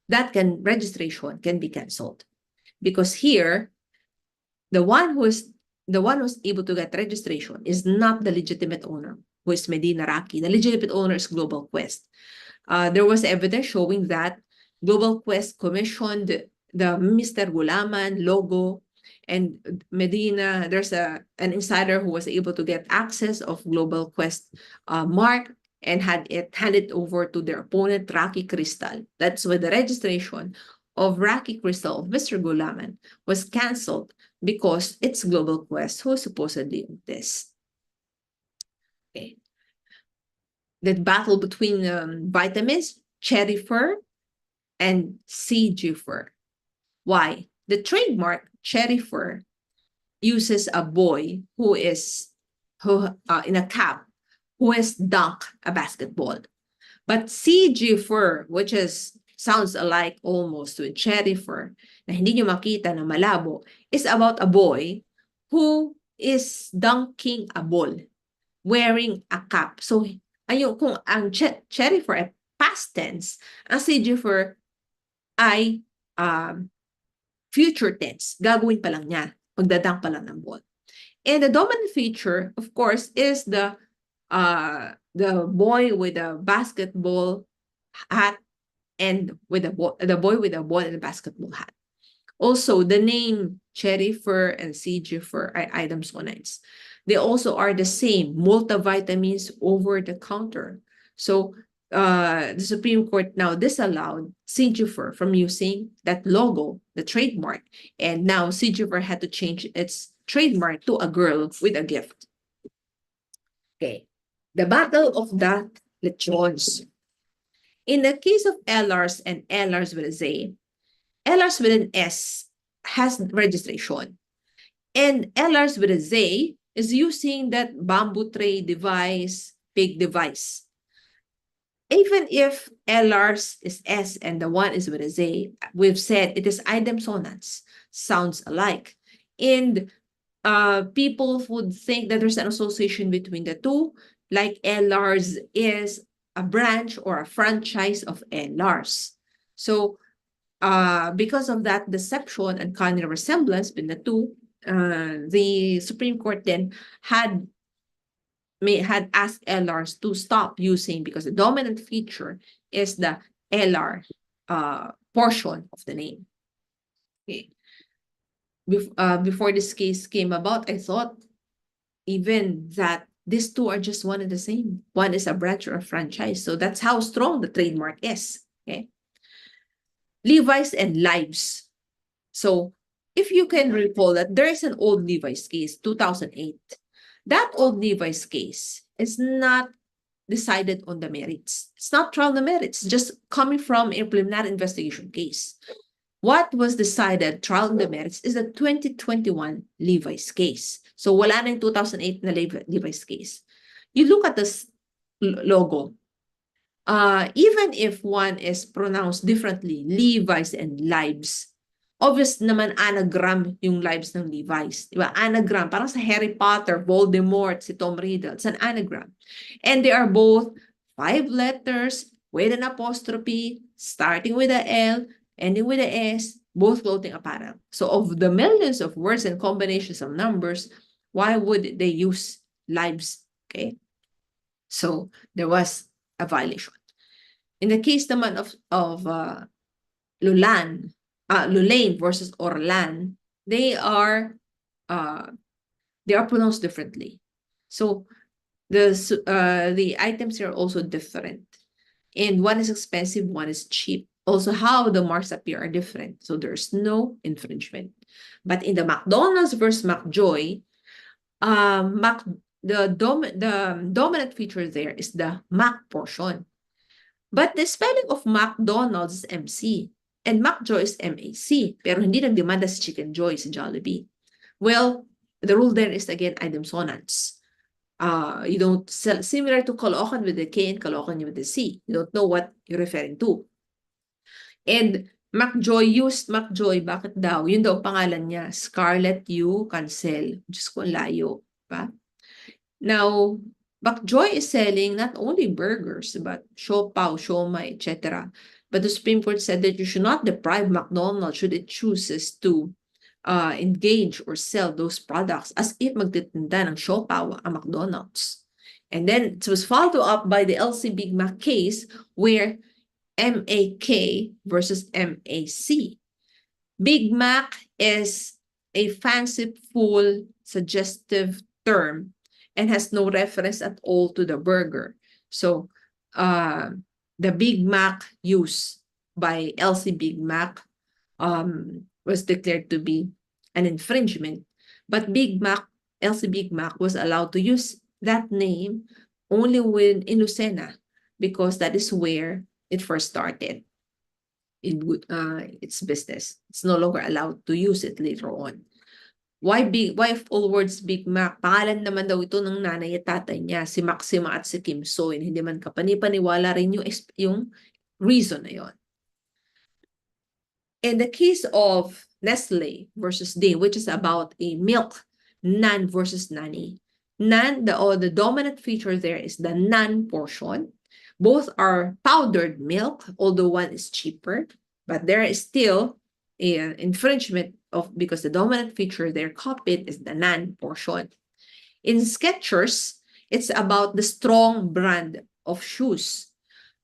that registration can be canceled. Because here, the one who's able to get registration is not the legitimate owner, who is Medina Raki. The legitimate owner is Global Quest. There was evidence showing that Global Quest commissioned the Mr. Gulaman logo, and Medina, there's an insider who was able to get access of Global Quest mark and had it handed over to their opponent, Raki Crystal. That's why the registration of Raki Crystal of Mr. Gulaman was canceled because it's Global Quest who supposedly owned this. Okay. The battle between vitamins, cherry fur, and CG fur. Why? The trademark cherry fur uses a boy who in a cap who has dunked a basketball. But CG fur, which sounds alike almost to a cherry fur, na hindi nyo makita na malabo, is about a boy who is dunking a ball wearing a cap. So, ayun, kung ang cherry fur ay past tense, ang CG fur ay future tense. Gagawin pa lang niya. Magdadunk pa lang ng ball. And the dominant feature, of course, is the boy with a basketball hat and with the boy with a ball and a basketball hat. Also, the name cherry fur and CG fur are items connects. They also are the same multivitamins over the counter. So the Supreme Court now disallowed CG fur from using that logo, the trademark, and now CG fur had to change its trademark to a girl with a gift. Okay, the battle of the lechons. In the case of LRs and LRs with a Z, LRs with an S has registration. And LRs with a Z is using that bamboo tray device, big device. Even if LRs is S and the one is with a Z, we've said it is idem sonance, sounds alike. And people would think that there's an association between the two, like LRs is a branch or a franchise of LRs. So because of that deception and kind of resemblance between the two, the Supreme Court then had asked LRs to stop using, because the dominant feature is the LR portion of the name. Okay. Before this case came about, I thought even that these two are just one and the same. One is a branch or a franchise. So that's how strong the trademark is. Okay. Levi's and Lives. So if you can recall that there is an old Levi's case, 2008. That old Levi's case is not decided on the merits. It's not trial on the merits, just coming from a preliminary investigation case. What was decided trial on the merits is the 2021 Levi's case. So wala na yung 2008 na Levi's case. You look at this logo. Even if one is pronounced differently, Levi's and Lives, obvious naman anagram yung Lives ng Levi's. Diba? Anagram. Parang sa Harry Potter, Voldemort, si Tom Riddle. It's an anagram. And they are both 5 letters with an apostrophe, starting with a L, ending with a S, both clothing apparel. So of the millions of words and combinations of numbers, why would they use Lives? Okay. So there was a violation. In the case naman of Lulain versus Orlan, they are pronounced differently. So the items here are also different. And one is expensive, one is cheap. Also, how the marks appear are different. So there's no infringement. But in the McDonald's versus McJoy, the dominant feature there is the Mac portion. But the spelling of McDonald's is MC. And McJoy is MAC. Pero hindi nagdemanda si Chicken Joy, si Jollibee. Well, the rule there is again item sonants. You don't sell, similar to Caloocan with the K and Caloocan with the C. You don't know what you're referring to. And McJoy used McJoy. Bakit daw? Yun daw pangalan niya. Scarlett Yu Cancel. Diyos ko, layo. Pa? Now, McJoy is selling not only burgers, but siopaw, siomai, etc. But the Supreme Court said that you should not deprive McDonald's should it chooses to engage or sell those products as if magtitinda ng siopaw ang McDonald's. And then it was followed up by the LC Big Mac case where MAK versus MAC. Big Mac is a fanciful, suggestive term and has no reference at all to the burger. So the Big Mac use by LC Big Mac was declared to be an infringement. But Big Mac, LC Big Mac was allowed to use that name only when in Lucena, because that is where it first started in its business. It's no longer allowed to use it later on. Why all words Big Mac? Pangalan naman daw ito ng nanay at tatay niya, si Maxima at si Kim Soy. Hindi man kapani-paniwala rin yung reason na yon. In the case of Nestle versus Ding, which is about a milk nan versus nani. Nan, the dominant feature there is the nan portion. Both are powdered milk, although one is cheaper, but there is still an infringement because the dominant feature there copied is the nan portion. In Skechers, it's about the strong brand of shoes.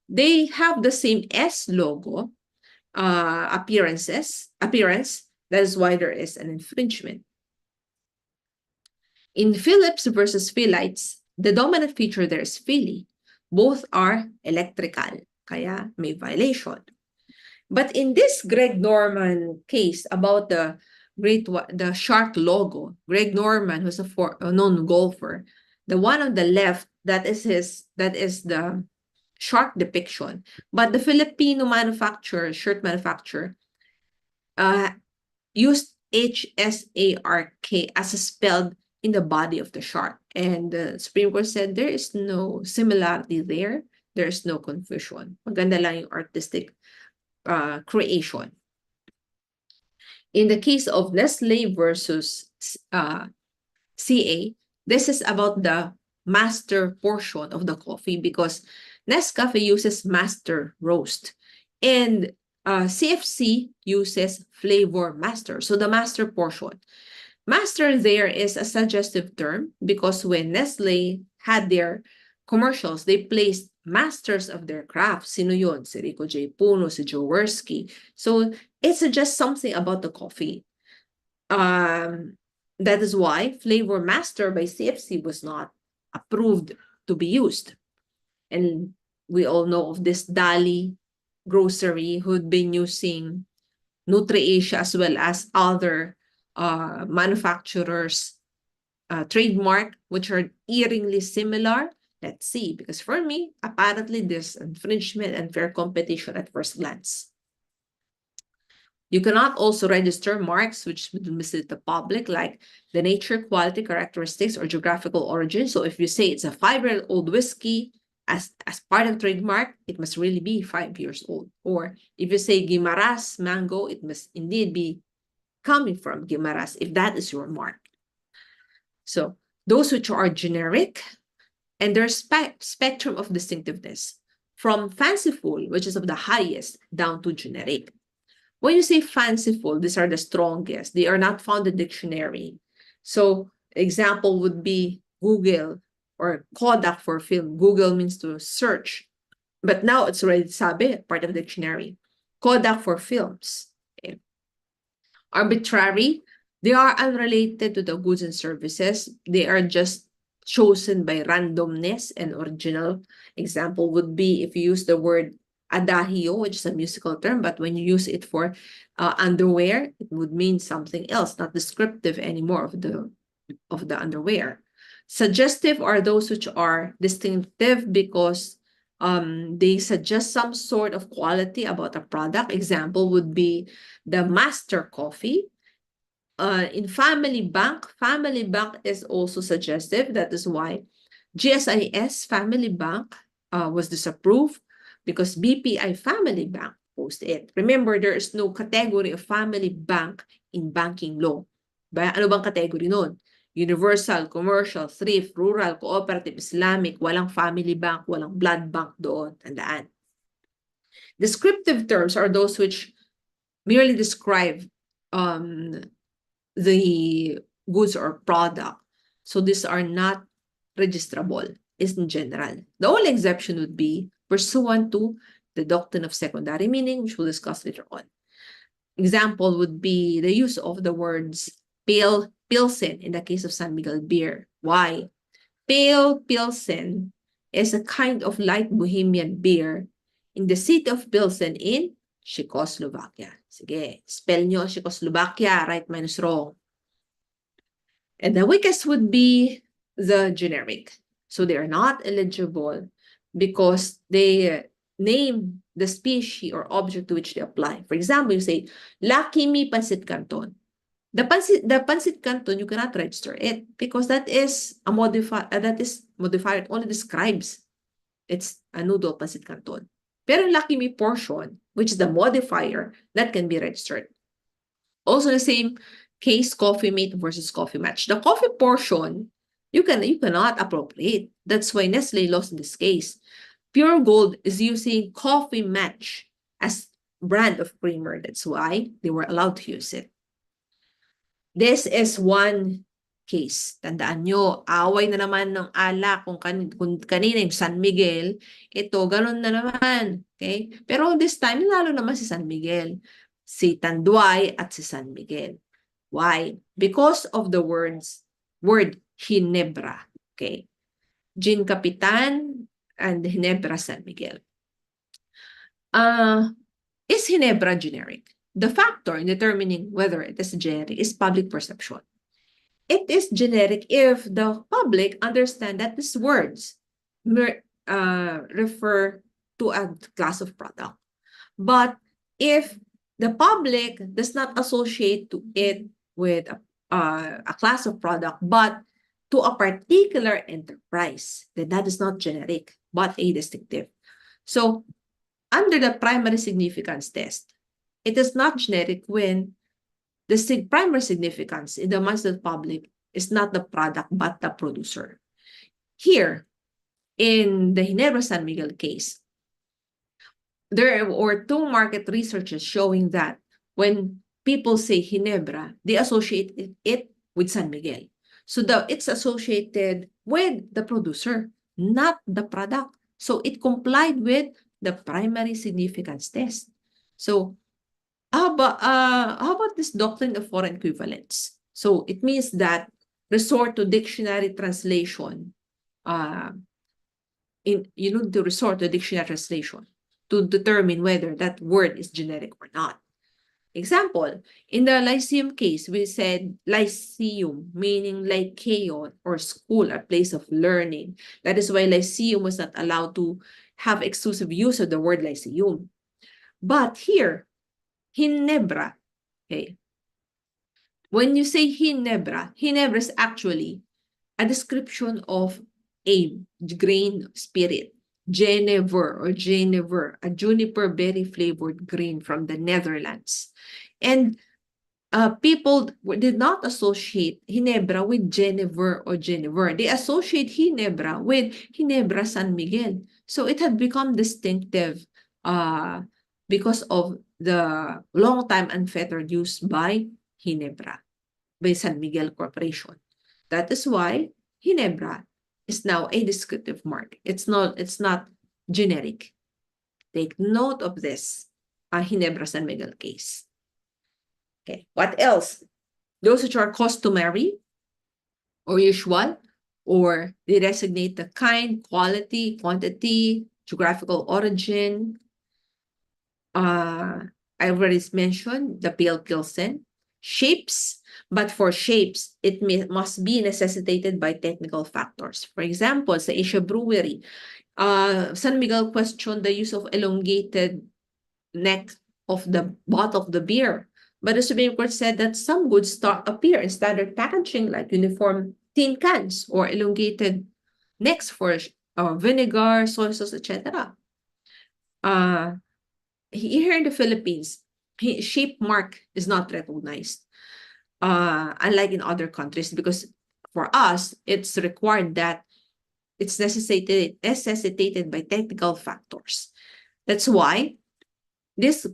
They have the same S logo, appearance. That is why there is an infringement. In Philips versus Philites, the dominant feature there is Philly. Both are electrical, kaya may violation. But in this Greg Norman case about the shark logo, Greg Norman, who's a known golfer, the one on the left, that is the shark depiction. But the Filipino shirt manufacturer, used HSARK as spelled in the body of the shark. And the Supreme Court said there is no similarity there. There is no confusion. Maganda lang yung artistic creation. In the case of Nestle versus CA, this is about the master portion of the coffee because Nescafe uses master roast and CFC uses flavor master. So the master portion. Master there is a suggestive term because when Nestle had their commercials, they placed masters of their craft. Sino yun? Si Rico J. Puno, si Jaworski. So it suggests something about the coffee. That is why Flavor Master by CFC was not approved to be used. And we all know of this Dali grocery who'd been using NutriAsia as well as other manufacturers' trademark, which are eeringly similar Let's see, because for me, apparently there's infringement and fair competition at first glance. You cannot also register marks which would mislead the public, like the nature, quality, characteristics, or geographical origin. So if you say it's a 5-year-old whiskey as part of trademark, it must really be 5 years old. Or if you say Guimaras mango, it must indeed be coming from Guimaras, if that is your mark. So those which are generic and their spectrum of distinctiveness, from fanciful, which is of the highest, down to generic. When you say fanciful, these are the strongest. They are not found in dictionary. So example would be Google or Kodak for film. Google means to search, but now it's already sabi, part of the dictionary. Kodak for films. Okay. Arbitrary, they are unrelated to the goods and services. They are just chosen by randomness and original. Example would be if you use the word adagio, which is a musical term, but when you use it for underwear, it would mean something else, not descriptive anymore of the underwear. Suggestive are those which are distinctive because they suggest some sort of quality about a product. Example would be the Master Coffee. In Family Bank is also suggestive. That is why GSIS Family Bank was disapproved because BPI Family Bank posted it. Remember, there is no category of family bank in banking law. Ano bang category nun? Universal, commercial, thrift, rural, cooperative, Islamic, walang family bank, walang blood bank doon. Tandaan. Descriptive terms are those which merely describe the goods or product. So these are not registrable in general. The only exception would be pursuant to the doctrine of secondary meaning, which we'll discuss later on. Example would be the use of the words pale Pilsen in the case of San Miguel beer. Why? Pale Pilsen is a kind of light Bohemian beer in the city of Pilsen in Czechoslovakia. Sige, spell nyo Czechoslovakia, right minus wrong. And the weakest would be the generic. So they are not eligible because they name the species or object to which they apply. For example, you say, Lucky Me Pancit Canton. The pancit canton, you cannot register it because that is a modifier. It only describes it's a noodle pancit canton. Pero Lucky Me portion, which is the modifier, that can be registered. Also the same case, Coffee Mate versus Coffee Match. The coffee portion, you cannot appropriate. That's why Nestle lost in this case. Pure Gold is using Coffee Match as brand of creamer. That's why they were allowed to use it. This is one case. Tandaan nyo, away na naman ng alak kung kanina yung San Miguel, ito, ganun na naman. Okay? Pero this time, lalo naman si San Miguel. Si Tanduay at si San Miguel. Why? Because of the word Ginebra. Okay? Gin Capitan and Ginebra San Miguel. Is Ginebra generic? The factor in determining whether it is generic is public perception. It is generic if the public understand that these words refer to a class of product. But if the public does not associate to it with a class of product, but to a particular enterprise, then that is not generic, but a distinctive. So, under the primary significance test, it is not generic when the primary significance in the minds of the public is not the product, but the producer. Here, in the Ginebra San Miguel case, there were 2 market researches showing that when people say Ginebra, they associate it with San Miguel. So it's associated with the producer, not the product. So it complied with the primary significance test. So how about this doctrine of foreign equivalence? So it means that resort to dictionary translation. You need to resort to dictionary translation to determine whether that word is generic or not. Example, in the Lyceum case, we said Lyceum, meaning Lyceon or school, a place of learning. That is why Lyceum was not allowed to have exclusive use of the word Lyceum. But here, Ginebra, okay, when you say Ginebra, Ginebra is actually a description of a grain spirit. Genever or Genever, a juniper berry flavored grain from the Netherlands. And people did not associate Ginebra with Genever or Genever. They associate Ginebra with Ginebra San Miguel. So it had become distinctive because of the long time unfettered use by Ginebra, by San Miguel Corporation. That is why Ginebra is now a descriptive mark. It's not generic. Take note of this, Ginebra San Miguel case. Okay, what else? Those which are customary or usual, or they designate the kind, quality, quantity, geographical origin. I already mentioned the pale pilsen. Shapes, but for shapes, it must be necessitated by technical factors. For example, sa Asia Brewery, San Miguel questioned the use of elongated neck of the bottle of the beer. But the Supreme Court said that some goods appear in standard packaging like uniform tin cans or elongated necks for vinegar, soy sauce, etc. Here in the Philippines, shape mark is not recognized, unlike in other countries, because for us, it's required that it's necessitated by technical factors. That's why this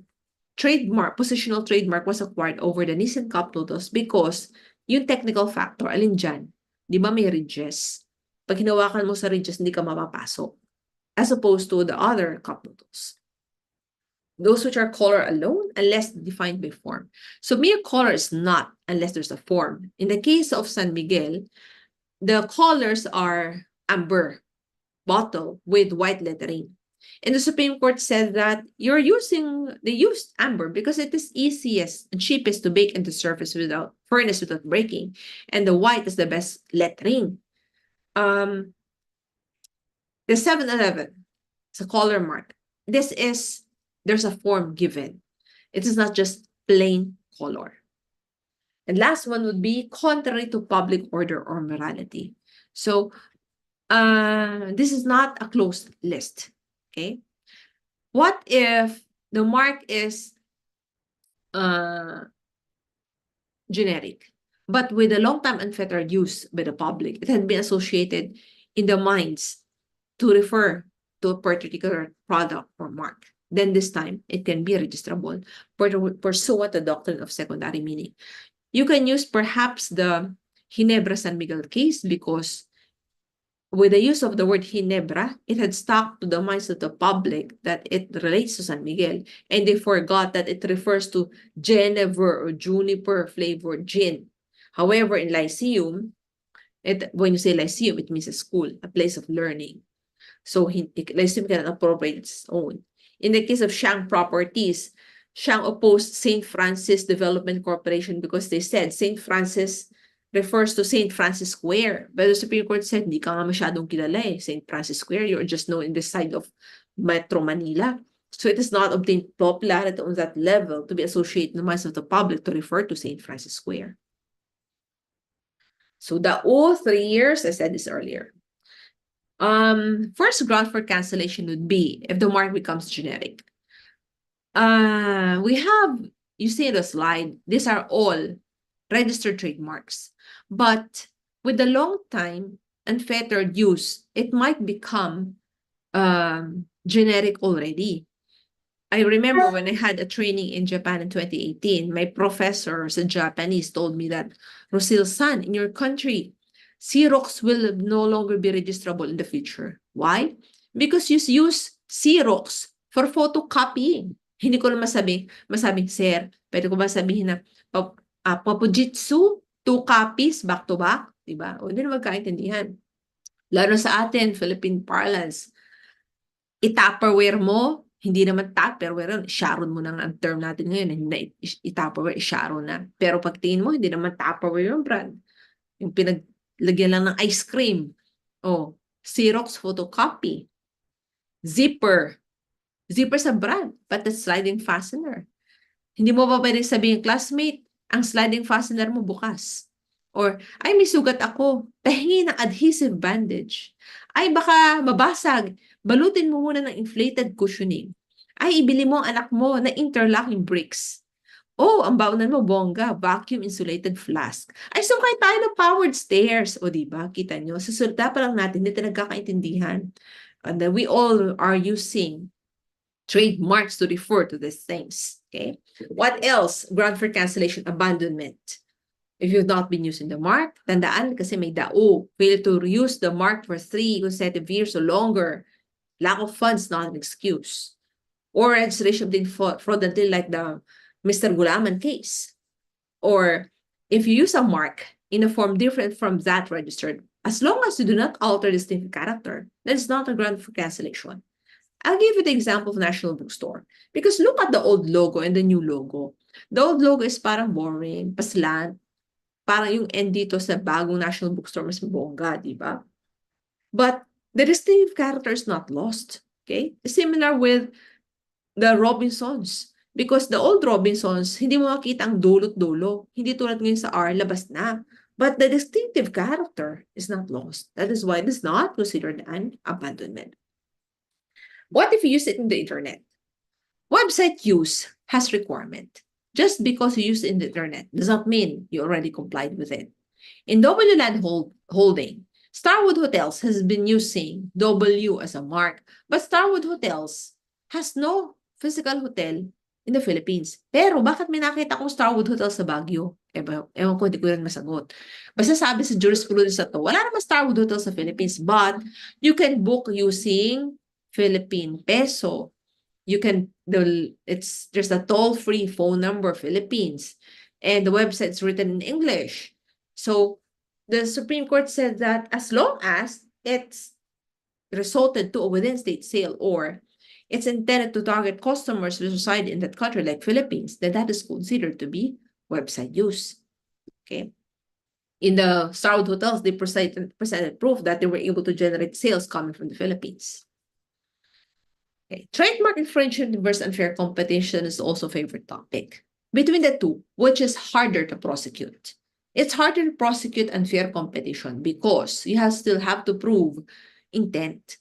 positional trademark was acquired over the Nissan Cup noodles because yung technical factor, alin dyan, di ba may ridges? Pag hinawakan mo sa ridges, hindi ka mapapasok. As opposed to the other cup noodles. Those which are color alone, unless defined by form. So mere color is not unless there's a form. In the case of San Miguel, the colors are amber bottle with white lettering. And the Supreme Court said that they used amber because it is easiest and cheapest to bake into surface without furnace without breaking. And the white is the best lettering. The 7-Eleven, it's a color mark. There's a form given. It is not just plain color. And last one would be contrary to public order or morality. So this is not a closed list. Okay. What if the mark is generic, but with a long time unfettered use by the public, it had been associated in the minds to refer to a particular product or mark? Then this time, it can be registrable pursuant the doctrine of secondary meaning. You can use perhaps the Ginebra San Miguel case because with the use of the word Ginebra, it had stuck to the minds of the public that it relates to San Miguel, and they forgot that it refers to Genever or juniper flavored gin. However, in Lyceum, when you say Lyceum, it means a school, a place of learning. So Lyceum cannot appropriate its own. In the case of Shang Properties, Shang opposed St. Francis Development Corporation because they said St. Francis refers to St. Francis Square. But the Supreme Court said, hindi ka nga masyadong kilala eh. St. Francis Square, you're just known in this side of Metro Manila. So it has not obtained popularity on that level to be associated in the minds of the public to refer to St. Francis Square. So the 3 years, I said this earlier. First ground for cancellation would be if the mark becomes generic. We have, you see in the slide, these are all registered trademarks. But with the long time unfettered use, it might become generic already. I remember when I had a training in Japan in 2018, my professors in Japanese told me that, Rosil-san, in your country, Xerox will no longer be registrable in the future. Why? Because you use Xerox for photocopying. Hindi ko na masabing, sir, pwede ko ba sabihin na Papujitsu, 2 copies back to back? Diba? O hindi na magkaintindihan. Lalo sa atin, Philippine parlance, itupperware mo, Hindi naman Tupperware yun. Sharon mo na nga ang term natin ngayon. Hindi i-Tupperware, i-Sharon na. Pero pag tingin mo, hindi naman Tupperware yung brand. Yung pinaglagyan lang ng ice cream. Oh, Xerox photocopy. Zipper. Zipper sa brand, but the sliding fastener. Hindi mo pa pwedeng sabihin, classmate, ang sliding fastener mo bukas. Or, ay, may sugat ako. Pahingi ng adhesive bandage. Ay, baka mabasag. Balutin mo muna ng inflated cushioning. Ay, ibili mo ang anak mo na interlocking bricks. Oh, ang baunan mo, bongga, vacuum insulated flask. Ay, sumakay tayo ng powered stairs. O, diba? Kita nyo, sa sulta pa lang natin, hindi tayo nagkakaintindihan. And then we all are using trademarks to refer to these things. Okay. What else? Ground for cancellation, abandonment. If you've not been using the mark, tandaan kasi may dao. Fail to use the mark for 3 consecutive years or longer. Lack of funds, not an excuse. Or registration being fraudulently like the Mr. Gulaman case. Or if you use a mark in a form different from that registered, as long as you do not alter distinctive character, that is not a ground for cancellation. I'll give you the example of National Bookstore. Because look at the old logo and the new logo. The old logo is parang boring, paslant. Parang yung end dito sa bagong National Bookstore mas bongga, di ba? But the distinctive character is not lost. Okay? Similar with the Robinsons. Because the old Robinsons, hindi mo makita ang dulot-dulo. Hindi tulad ngayon sa R, labas na. But the distinctive character is not lost. That is why it is not considered an abandonment. What if you use it in the internet? Website use has requirement. Just because you use it in the internet does not mean you already complied with it. In W Land Holding, Starwood Hotels has been using W as a mark, but Starwood Hotels has no physical hotel in the Philippines. Pero bakit may nakita kong Starwood Hotel sa Baguio? Ewan ko, hindi ko rin masagot. Basta sabi sa jurisprudence na to, wala naman Starwood Hotel sa Philippines, but you can book using Philippine peso. You can, there's a toll-free phone number, Philippines, and the website's written in English. So the Supreme Court said that as long as it's resulted to a within-state sale or it's intended to target customers who reside in that country, like Philippines, then that is considered to be website use. Okay. In the Starwood Hotels, they presented proof that they were able to generate sales coming from the Philippines. Okay. Trademark infringement versus unfair competition is also a favorite topic. Between the two, which is harder to prosecute? It's harder to prosecute unfair competition because you still have to prove intent.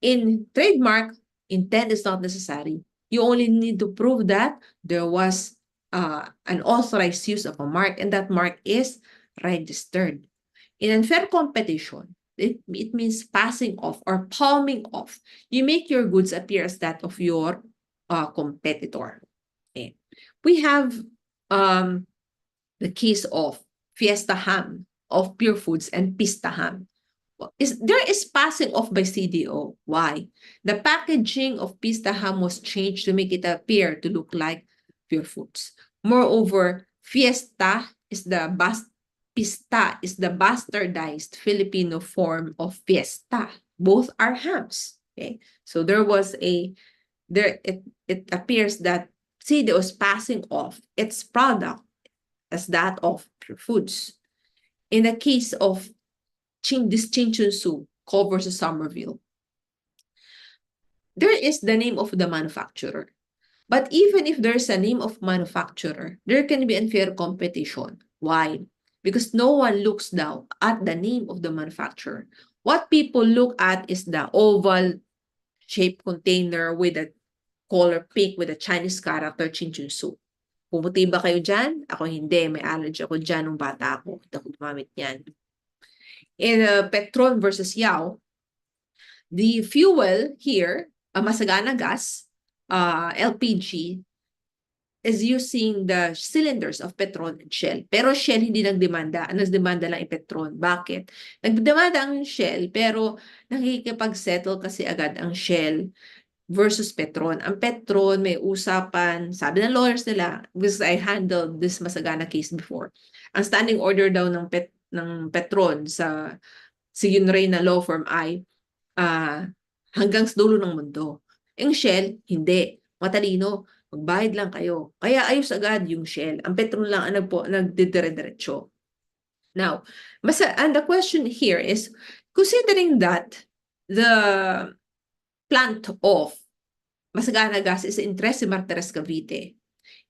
In trademark, intent is not necessary. You only need to prove that there was an authorized use of a mark and that mark is registered. In unfair competition, it means passing off or palming off. You make your goods appear as that of your competitor. Okay. We have the case of Fiesta Ham, of Pure Foods, and Pista Ham. There is passing off by CDO. Why? The packaging of Pista Ham was changed to make it appear to look like Pure Foods. Moreover, Pista is the bastardized Filipino form of Fiesta. Both are hams. Okay, so it appears that CDO is passing off its product as that of Pure Foods. In the case of this Chin Chun Su, Co versus Somerville, there is the name of the manufacturer. But even if there's a name of manufacturer, there can be unfair competition. Why? Because no one looks down at the name of the manufacturer. What people look at is the oval-shaped container with a color pink with a Chinese character, Chin Chun Su. Pumuti ba kayo dyan? Ako hindi. May allergy ako dyan nung bata ako. Hindi ako gumamit yan. In Petron versus Yao, the fuel here, Masagana gas, LPG, is using the cylinders of Petron and Shell. Pero Shell hindi nagdemanda. Ang nagdemanda lang ay Petron. Bakit? Nagdemanda ang Shell, pero nakikipag-settle kasi agad ang Shell versus Petron. Ang Petron may usapan, sabi ng lawyers nila, because I handled this Masagana case before. Ang standing order daw ng Petron sa Yunrey na law firm ay hanggang sa dulo ng mundo. Yung Shell, hindi. Matalino. Magbayad lang kayo. Kaya ayos agad yung Shell. Ang Petron lang ang nagdidire-diretso. Now, and the question here is, considering that the plant of Masagana Gas is in Tres Martires, Cavite,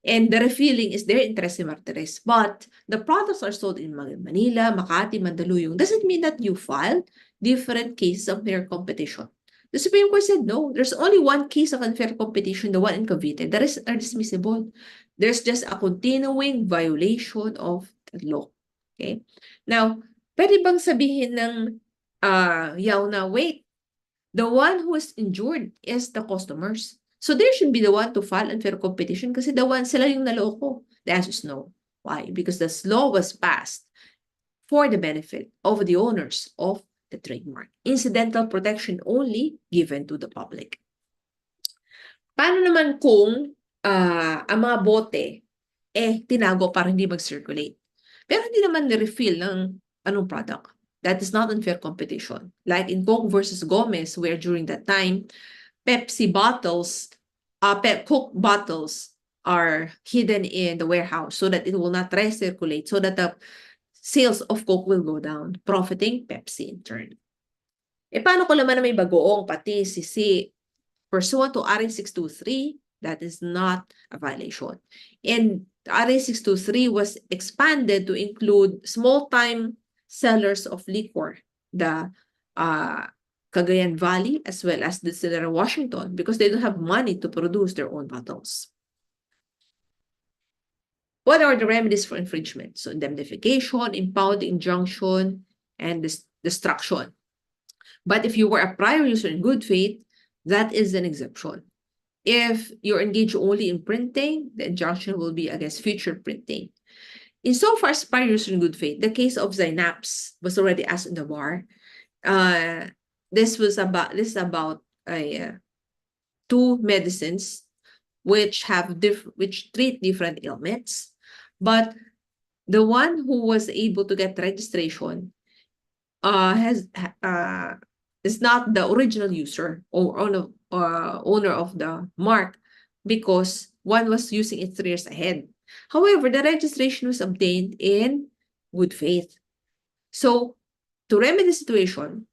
and the refilling is there in Tres Martires, but the products are sold in Manila, Makati, Mandaluyong, does it mean that you filed different cases of fair competition? The Supreme Court said no. There's only one case of unfair competition, the one in Cavite. The rest are dismissible. There's just a continuing violation of the law. Okay? Now, pwede bang sabihin ng yaw na, wait, the one who is injured is the customers. So they should be the one to file unfair competition kasi sila yung naloko. The answer is no. Why? Because this law was passed for the benefit of the owners of the trademark. Incidental protection only given to the public. Paano naman kung ang mga bote tinago para hindi mag-circulate? Pero hindi naman ni-refill ng anong product. That is not unfair competition. Like in Coke versus Gomez, where during that time, Pepsi bottles, Coke bottles are hidden in the warehouse so that it will not recirculate, so that the sales of Coke will go down, profiting Pepsi in turn. Paano ko naman na may bagoong pati sisi pursuant to RA 623, that is not a violation. And RA 623 was expanded to include small-time sellers of liquor, the Cagayan Valley, as well as the Distillery Washington, because they don't have money to produce their own bottles. What are the remedies for infringement? So indemnification, impound, injunction, and destruction. But if you were a prior user in good faith, that is an exception. If you're engaged only in printing, the injunction will be against future printing. Insofar as prior user in good faith, the case of Zynaps was already asked in the bar. This is about two medicines which treat different ailments, but the one who was able to get registration is not the original user or owner of the mark, because one was using it 3 years ahead. However, the registration was obtained in good faith. So, to remedy the situation,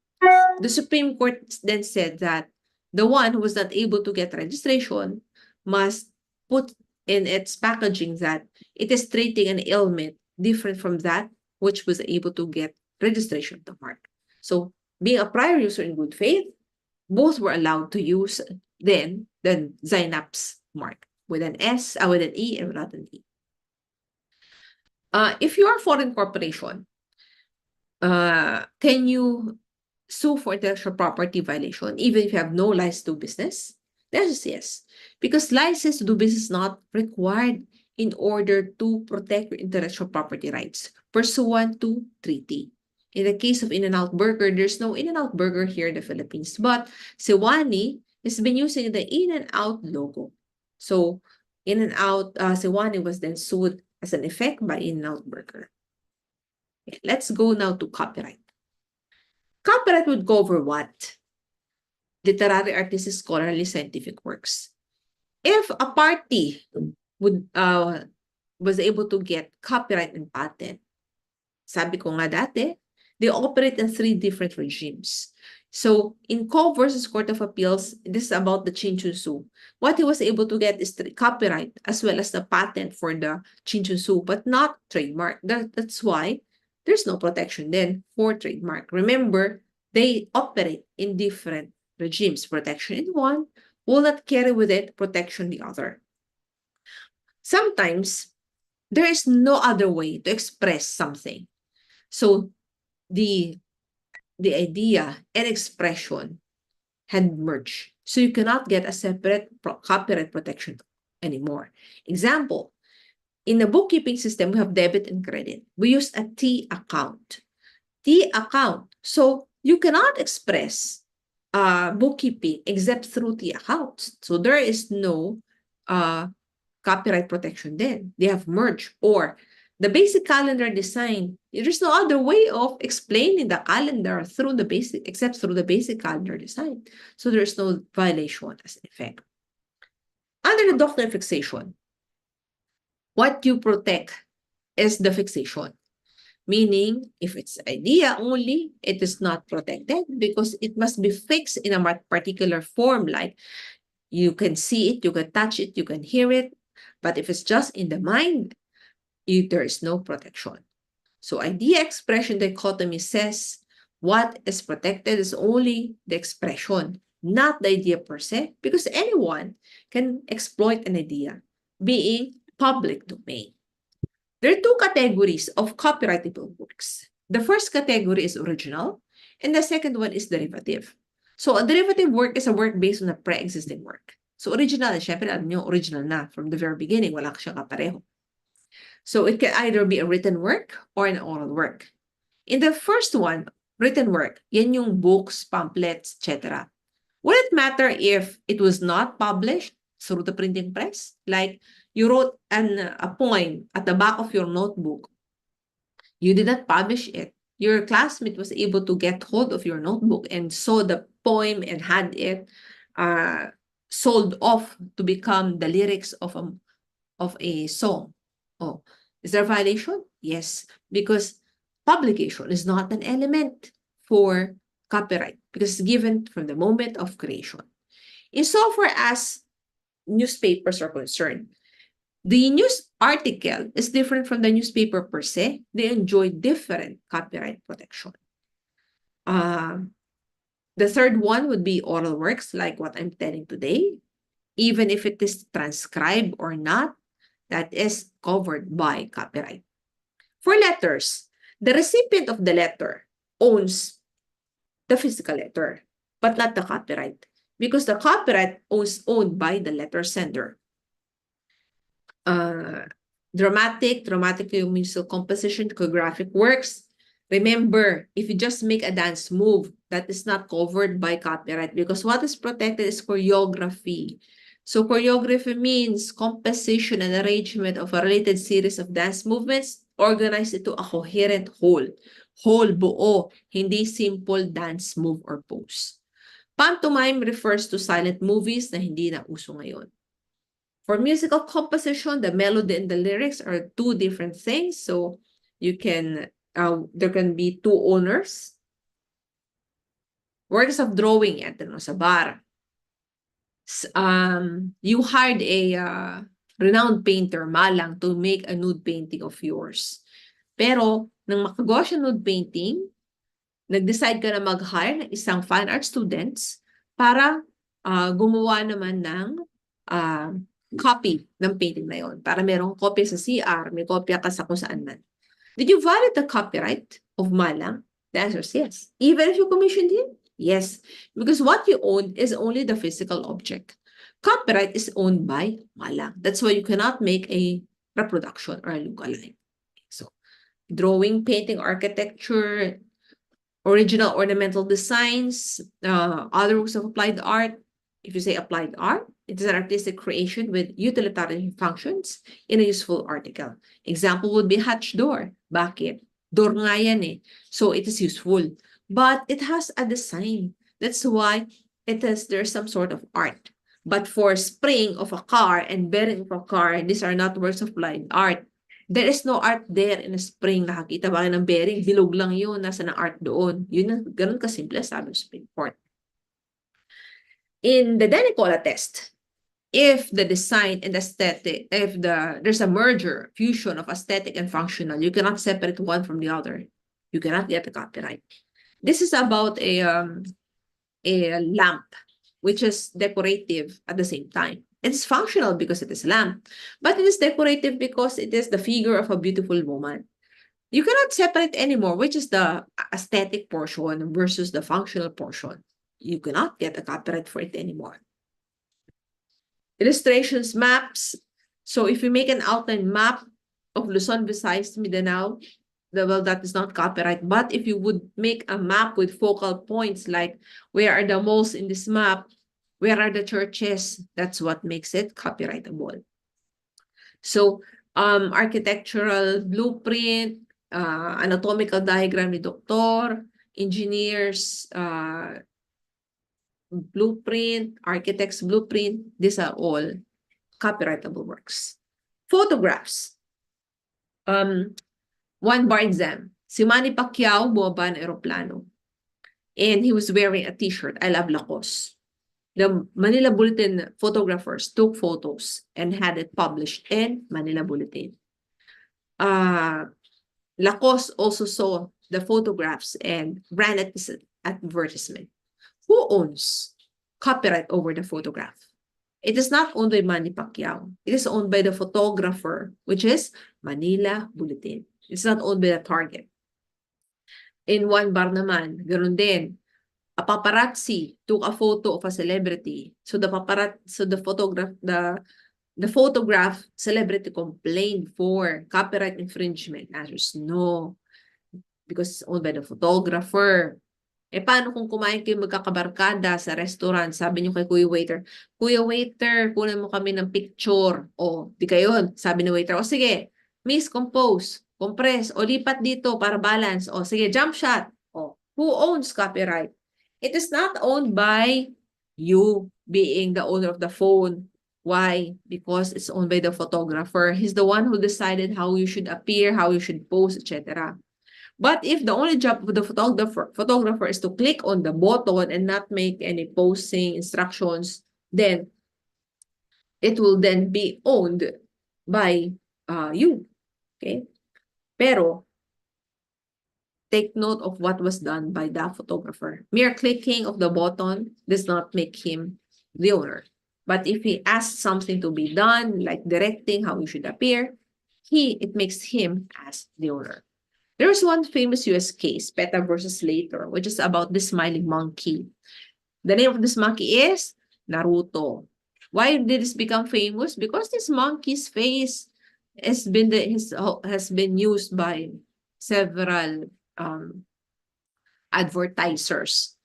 the Supreme Court then said that the one who was not able to get registration must put in its packaging that it is treating an ailment different from that which was able to get registration of the mark. So, being a prior user in good faith, both were allowed to use then the Zynaps mark with an S, with an E, and without an E. If you are a foreign corporation, can you sue for intellectual property violation even if you have no license to do business? The answer is yes, because license to do business is not required in order to protect your intellectual property rights pursuant to treaty. In the case of In-N-Out Burger, there's no In-N-Out Burger here in the Philippines, but Sewani has been using the In-N-Out logo. So In-N-Out, Sewani was then sued as an effect by In-N-Out Burger. Okay, let's go now to copyright. Copyright would cover what? Literary, artistic, scholarly, scientific works. If a party was able to get copyright and patent, sabi ko nga dati, they operate in 3 different regimes. So, in Co versus Court of Appeals, this is about the Chinchunsu. What he was able to get is the copyright as well as the patent for the Chinchunsu, but not trademark. That's why there's no protection then for trademark. Remember, they operate in different regimes. Protection in one will not carry with it protection the other. Sometimes, there is no other way to express something. So, the idea and expression had merged. So you cannot get a separate copyright protection anymore. Example, in the bookkeeping system, we have debit and credit. We use a T account. T account. So you cannot express bookkeeping except through T accounts. So there is no copyright protection then. They have merged. Or The basic calendar design, there's no other way of explaining the calendar through the basic, except through the basic calendar design. So there's no violation as an effect. Under the doctrine of fixation, what you protect is the fixation. Meaning, if it's idea only, it is not protected because it must be fixed in a particular form, like you can see it, you can touch it, you can hear it. But if it's just in the mind, there is no protection. So idea expression dichotomy says what is protected is only the expression, not the idea per se, because anyone can exploit an idea, being public domain. There are two categories of copyrightable works. The first category is original, and the second one is derivative. So a derivative work is a work based on a pre-existing work. So original, syempre alam nyo, original na from the very beginning, wala siyang kapareho. So it can either be a written work or an oral work. In the first one, written work, yan yung books, pamphlets, etc. Would it matter if it was not published through the printing press? Like you wrote a poem at the back of your notebook. You did not publish it. Your classmate was able to get hold of your notebook and saw the poem and had it sold off to become the lyrics of a song. Oh, is there a violation? Yes, because publication is not an element for copyright because it's given from the moment of creation. Insofar as newspapers are concerned, the news article is different from the newspaper per se. They enjoy different copyright protection. The third one would be oral works, like what I'm telling today. Even if it is transcribed or not, that is covered by copyright. For letters, the recipient of the letter owns the physical letter, but not the copyright, because the copyright is owned by the letter sender. Dramatic musical composition, choreographic works. Remember, if you just make a dance move, that is not covered by copyright because what is protected is choreography. So choreography means composition and arrangement of a related series of dance movements organized into a coherent whole. Whole, buo, hindi simple dance move or pose. Pantomime refers to silent movies na hindi na uso ngayon. For musical composition, the melody and the lyrics are two different things. So you can, there can be two owners. Works of drawing, ito no, sa bar. You hired a renowned painter, Malang, to make a nude painting of yours. Pero, nang makagawa siya nude painting, nag-decide ka na mag-hire ng isang fine art students para gumawa naman ng copy ng painting na yon. Para merong kopya sa CR, may kopya ka sa kung saan man. Did you violate the copyright of Malang? The answer is yes. Even if you commissioned him? Yes. Because what you own is only the physical object. Copyright is owned by Malang. That's why you cannot make a reproduction or a lookalike. So, drawing, painting, architecture, original ornamental designs, other works of applied art. If you say applied art, it is an artistic creation with utilitarian functions in a useful article. Example would be hatch door. Bakit? Door nga yan eh. So it is useful. But it has a design. That's why there's some sort of art. But for spring of a car and bearing of a car, these are not works of applied art. There is no art there in a spring. Nakakita ba kayo ng bearing? Bilog lang yun. Nasa na art doon. Yun, ganun kasimple sabi ng Supreme Court. In the Denicola test, if the design and aesthetic, if there's a merger, fusion of aesthetic and functional, you cannot separate one from the other. You cannot get a copyright. This is about a lamp, which is decorative at the same time. It's functional because it is a lamp, but it is decorative because it is the figure of a beautiful woman. You cannot separate anymore, which is the aesthetic portion versus the functional portion. You cannot get a copyright for it anymore. Illustrations, maps. So if you make an outline map of Luzon, Visayas, Mindanao, well, that is not copyright. But if you would make a map with focal points, like where are the malls in this map, where are the churches, that's what makes it copyrightable. So architectural blueprint, anatomical diagram ni doktor, engineers, blueprint, architect's blueprint, these are all copyrightable works. Photographs. One bar exam. Si Manny Pacquiao bumaba ng aeroplano. And he was wearing a t-shirt, I love Lacoste. The Manila Bulletin photographers took photos and had it published in Manila Bulletin. Lacoste also saw the photographs and ran at this advertisement. Who owns copyright over the photograph? It is not owned by Manny Pacquiao. It is owned by the photographer, which is Manila Bulletin. It's not owned by the target. In one bar naman, ganun din. A paparazzi took a photo of a celebrity. So the photograph celebrity complained for copyright infringement. Answers no, because it's owned by the photographer. Eh, paano kung kumain kayo magkakabarkada sa restaurant? Sabi niyo kay Kuya Waiter, kunin mo kami ng picture. O, di kayo, sabi ni waiter, o sige, miss, compose, compress, o lipat dito para balance. O, sige, jump shot. O, who owns copyright? It is not owned by you being the owner of the phone. Why? Because it's owned by the photographer. He's the one who decided how you should appear, how you should pose, etc. But if the only job of the photographer is to click on the button and not make any posing instructions, then it will then be owned by you. Okay? Pero, take note of what was done by the photographer. Mere clicking of the button does not make him the owner. But if he asks something to be done, like directing how you should appear, it makes him as the owner. There's one famous US case, PETA versus Slater, which is about the smiling monkey. The name of this monkey is Naruto. Why did this become famous? Because this monkey's face has been used by several advertisers.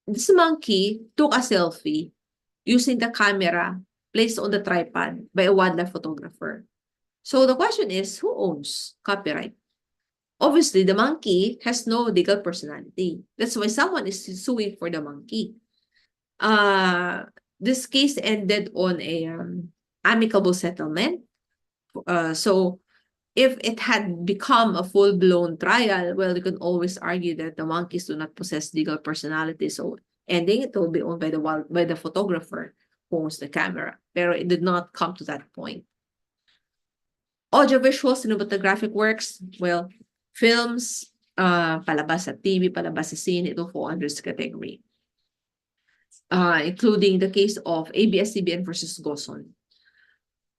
This monkey took a selfie using the camera placed on the tripod by a wildlife photographer. So the question is, who owns copyright? Obviously, the monkey has no legal personality. That's why someone is suing for the monkey. This case ended on a amicable settlement. So if it had become a full-blown trial, well, you can always argue that the monkeys do not possess legal personality. So ending, it will be owned by the photographer who owns the camera. Pero it did not come to that point. Audiovisual cinematographic works, well, films, palabas sa TV, palabas sa scene, ito fall under this category. Including the case of ABS-CBN versus Gozon.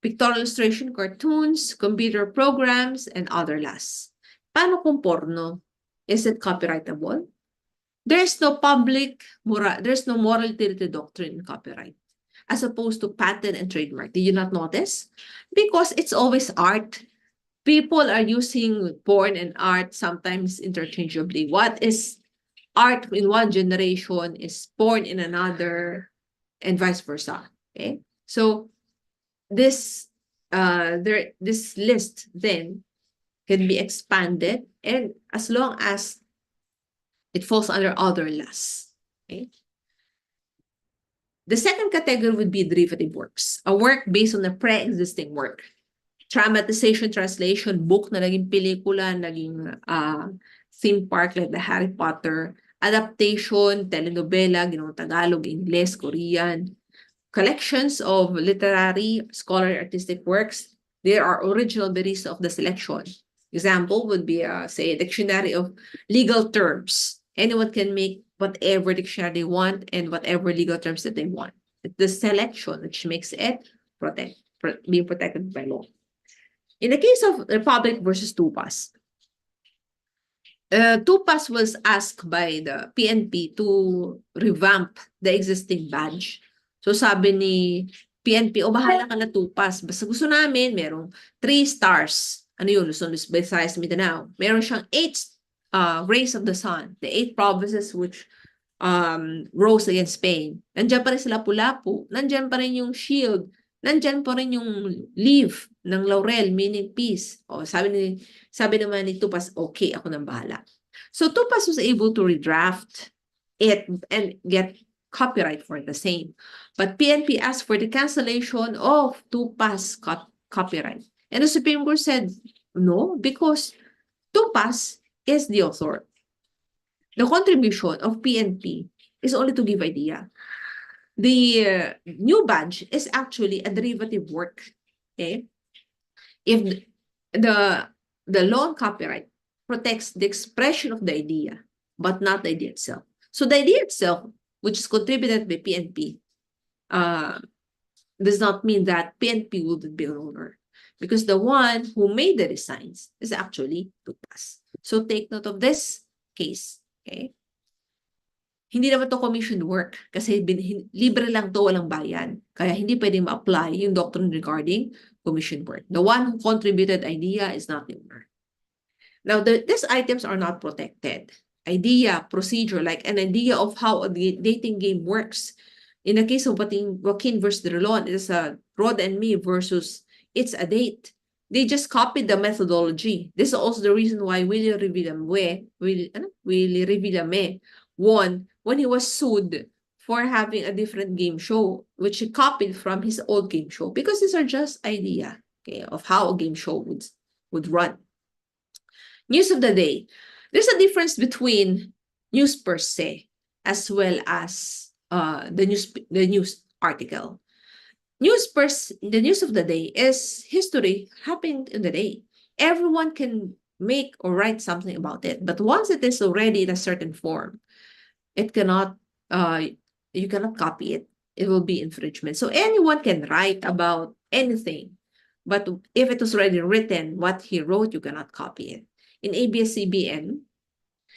Pictorial illustration, cartoons, computer programs, and other laws. Paano kung porno? Is it copyrightable? There's no moral utility doctrine in copyright, as opposed to patent and trademark. Did you not notice? Because it's always art. People are using porn and art sometimes interchangeably. What is art in one generation is porn in another, and vice versa. Okay, so this list then can be expanded, and as long as it falls under other laws. Okay. The second category would be derivative works, a work based on a pre-existing work. Dramatization, translation, book na naging pelikula, naging theme park like the Harry Potter, adaptation, telenovela, ginawang Tagalog, English, Korean, collections of literary, scholarly, artistic works. There are original berries of the selection. Example would be, say, a dictionary of legal terms. Anyone can make whatever dictionary they want and whatever legal terms that they want. It's the selection which makes it being protected by law. In the case of Republic versus Tupas, Tupas was asked by the PNP to revamp the existing badge. So sabi ni PNP, o bahala ka na Tupas. Basta gusto namin, merong 3 stars. Ano yun? Luzon, Visayas, Mindanao. Meron siyang 8 rays of the sun. The 8 provinces which rose against Spain. Nandiyan pa rin sila Lapu-Lapu. Nandiyan pa rin yung shield nandyan pa rin yung leaf ng laurel, meaning peace. O, sabi naman ni Tupas, okay, ako nang bahala. So Tupas was able to redraft it and get copyright for the same. But PNP asked for the cancellation of Tupas copyright. And the Supreme Court said, no, because Tupas is the author. The contribution of PNP is only to give idea. The new badge is actually a derivative work. Okay, if the law on copyright protects the expression of the idea, but not the idea itself. So the idea itself, which is contributed by PNP, does not mean that PNP wouldn't be an owner, because the one who made the designs is actually Tupas. So take note of this case. Okay. Hindi naman to commission work kasi libre lang to, walang bayan. Kaya hindi pwedeng ma-apply yung doctrine regarding commission work. The one who contributed idea is not the owner. Now, these items are not protected. Idea, procedure, like an idea of how a dating game works. In the case of Joaquin versus Rolon, it is a Rod and Me versus it's a date. They just copied the methodology. This is also the reason why Willie Revillame won when he was sued for having a different game show, which he copied from his old game show, because these are just idea, okay, of how a game show would run. News of the day. There's a difference between news per se as well as the news article. The news of the day is history happened in the day. Everyone can make or write something about it, but once it is already in a certain form, it cannot, you cannot copy it. It will be infringement. So anyone can write about anything, but if it was already written, what he wrote, you cannot copy it. In ABS-CBN,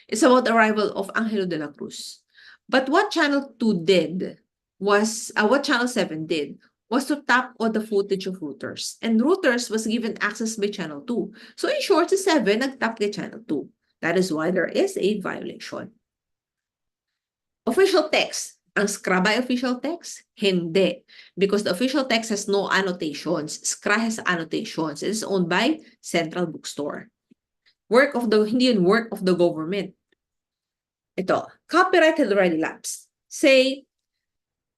it's about the arrival of Angelo de la Cruz. But what Channel 2 did was, what Channel 7 did was to tap on the footage of Reuters. And Reuters was given access by Channel 2. So in short, si 7 nag-tap kay Channel 2. That is why there is a violation. Official text. Ang Scra by official text? Hindi. Because the official text has no annotations. Scra has annotations. It is owned by Central Bookstore. Hindi yun work of the government. Ito, copyright had already lapsed. Say,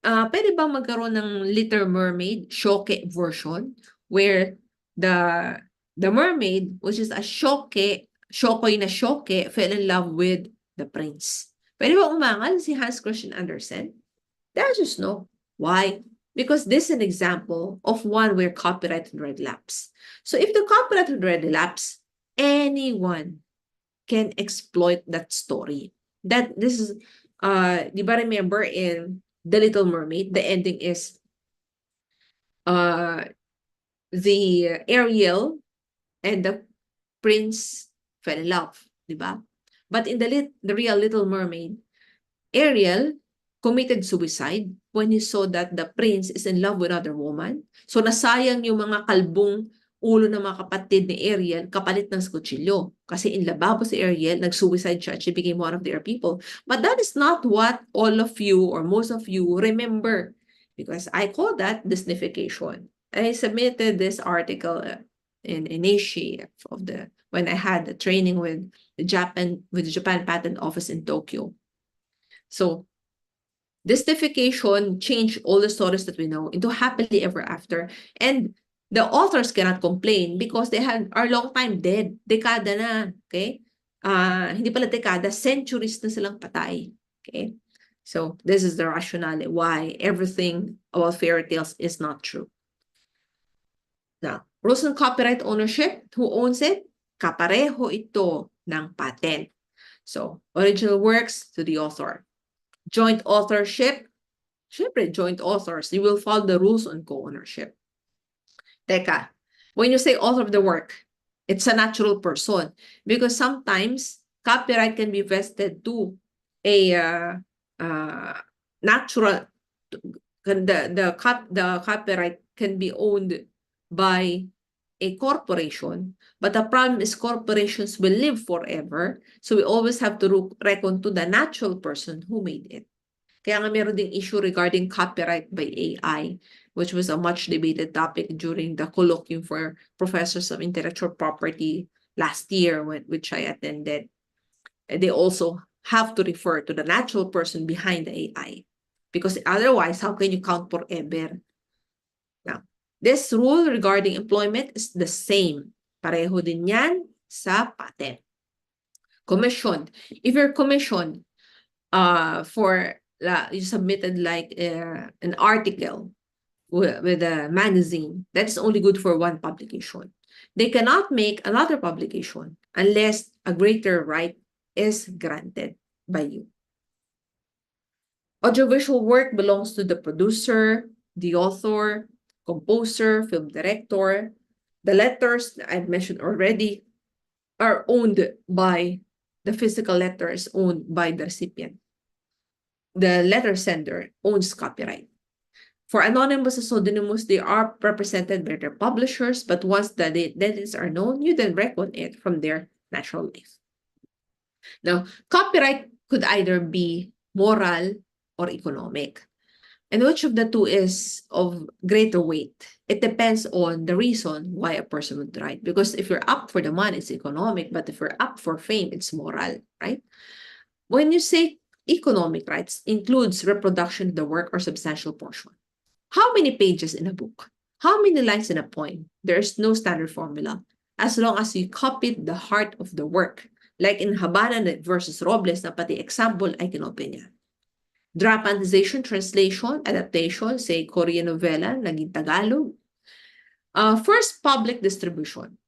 pwede bang magkaroon ng Little Mermaid shoke version where the mermaid, which is a shokoy na shoke, fell in love with the prince? Pwede ba umangal si Hans Christian Andersen? The answer is no. Why? Because this is an example of one where copyright had already lapsed. So if the copyright had already lapsed, anyone can exploit that story. This is, di ba remember in The Little Mermaid, the ending is the Ariel and the prince fell in love, di ba? But in the real Little Mermaid, Ariel committed suicide when he saw that the prince is in love with another woman. So nasayang yung mga kalbong ulo ng mga kapatid ni Ariel kapalit ng kutsilyo. Kasi in lababo si Ariel, nag-suicide siya at she became one of their people. But that is not what all of you or most of you remember. Because I call that Disneyfication. I submitted this article in Nishi when I had the training with the Japan Patent Office in Tokyo. So Disneyfication changed all the stories that we know into happily ever after. And the authors cannot complain because they are long time dead. Dekada na, okay? Hindi pala dekada, centuries na silang patay. Okay? So this is the rationale why everything about fairy tales is not true. Now, rules on copyright ownership, who owns it? Kapareho ito ng patent. So, original works to the author. Joint authorship, syempre, joint authors, you will follow the rules on co-ownership. Teka, when you say author of the work, it's a natural person because sometimes copyright can be vested to a natural, the copyright can be owned by a corporation, but the problem is corporations will live forever, so we always have to reckon to the natural person who made it. Kaya nga meron ding issue regarding copyright by AI which was a much debated topic during the colloquium for professors of intellectual property last year, which I attended. They also have to refer to the natural person behind the AI, because otherwise, how can you count forever? Now, this rule regarding employment is the same. Pareho din yan sa patent. Commissioned. If you're commissioned you submitted like an article with a magazine, that's only good for one publication. They cannot make another publication unless a greater right is granted by you. Audiovisual work belongs to the producer, the author, composer, film director. The letters I've mentioned already are owned by the physical letters owned by the recipient. The letter sender owns copyright. For anonymous and pseudonymous, they are represented by their publishers, but once the identities are known, you then reckon it from their natural life. Now, copyright could either be moral or economic. And which of the two is of greater weight? It depends on the reason why a person would write. Because if you're up for the money, it's economic. But if you're up for fame, it's moral, right? When you say economic rights, includes reproduction of the work or substantial portion. How many pages in a book? How many lines in a poem? There is no standard formula. As long as you copied the heart of the work, like in Habana versus Robles, na pati example ay kinopya niya. Dramatization, translation, adaptation, say Korean novela, naging Tagalog. First, public distribution.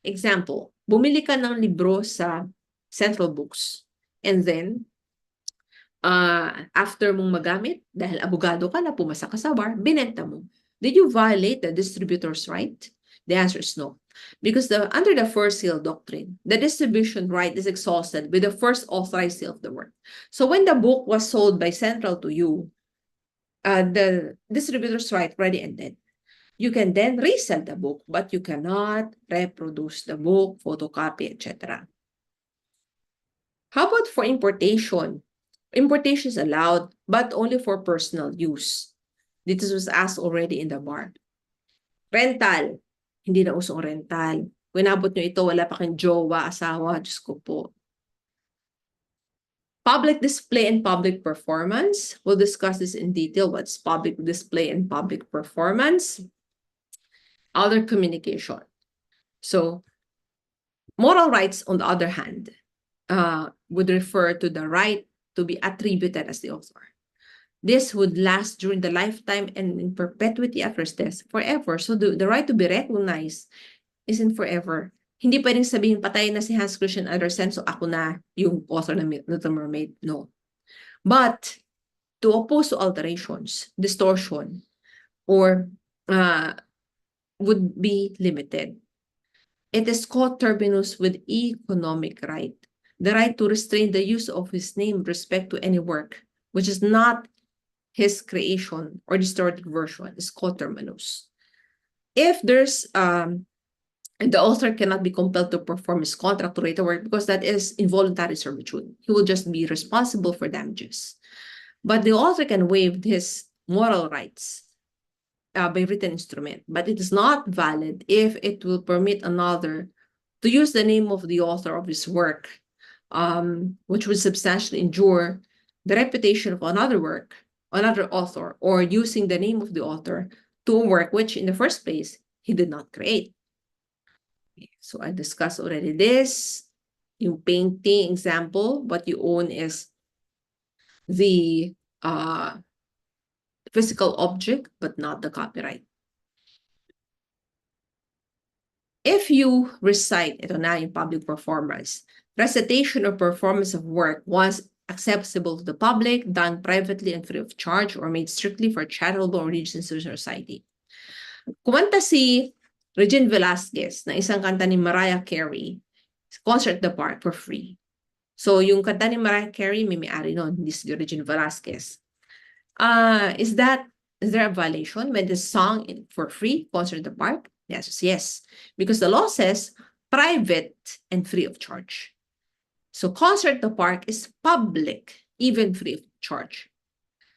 Example, bumili ka ng libro sa Central Books. And then, after mong magamit, dahil abogado ka na pumasa ka sa bar, binenta mo. Did you violate the distributor's right? The answer is no. Because under the first sale doctrine, the distribution right is exhausted with the first authorized sale of the work. So when the book was sold by Central to you, the distributor's right already ended. You can then resell the book, but you cannot reproduce the book, photocopy, etc. How about for importation? Importation is allowed, but only for personal use. This was asked already in the bar. Rental. Hindi na usong rental. Kung inabot nyo ito, wala pa kang jowa, asawa, Diyos ko po. Public display and public performance. We'll discuss this in detail. What's public display and public performance? Other communication. So, moral rights, on the other hand, would refer to the right to be attributed as the author. This would last during the lifetime and in perpetuity after death forever. So the right to be recognized isn't forever. Hindi pwedeng sabihin patay na si Hans Christian Andersen, so ako na yung author ng Little Mermaid. No. But to oppose to alterations, distortion, or would be limited. It is coterminous with economic right. The right to restrain the use of his name with respect to any work, which is not his creation or distorted version, is coterminous. If there's the author cannot be compelled to perform his contract to rate a work because that is involuntary servitude. He will just be responsible for damages. But the author can waive his moral rights by written instrument, but it is not valid if it will permit another to use the name of the author of his work, which would substantially injure the reputation of another work, another author, or using the name of the author to a work which in the first place he did not create. So I discussed already this. In painting example, what you own is the physical object, but not the copyright. If you recite, ito na yung public performance, recitation or performance of work once accessible to the public, done privately and free of charge, or made strictly for charitable or religious institution or society. Kumanta si Regine Velasquez na isang kanta ni Mariah Carey, Concert at the Park for free. So yung kanta ni Mariah Carey, may-ari nun, hindi si Regine Velasquez. Is there a violation when the song for free, Concert at the Park? The answer is yes, because the law says private and free of charge. So Concert at the Park is public, even free of charge.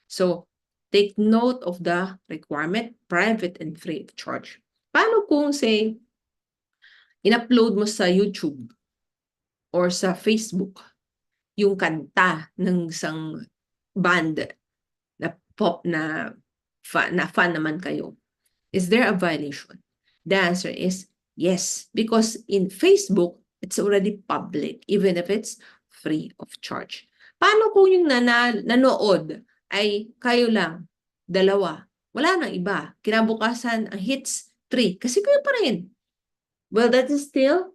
So take note of the requirement, private and free of charge. Paano kung, say, in-upload mo sa YouTube or sa Facebook yung kanta ng isang band na pop na fan naman kayo? Is there a violation? The answer is yes, because in Facebook, it's already public, even if it's free of charge. Paano kung yung nanood ay kayo lang, dalawa, wala nang iba, kinabukasan ang hits 3, kasi kayo pa rin. Well, that is still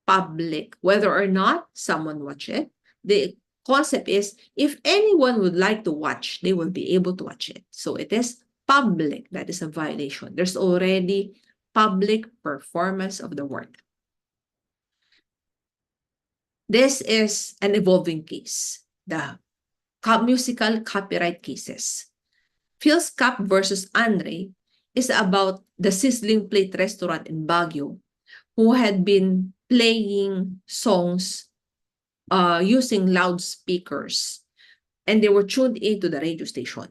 public, whether or not someone watch it. The concept is if anyone would like to watch, they will be able to watch it. So it is public. That is a violation. There's already public performance of the work. This is an evolving case, the musical copyright cases. Phil's Cup versus Andre is about the Sizzling Plate restaurant in Baguio who had been playing songs using loudspeakers, and they were tuned into the radio station.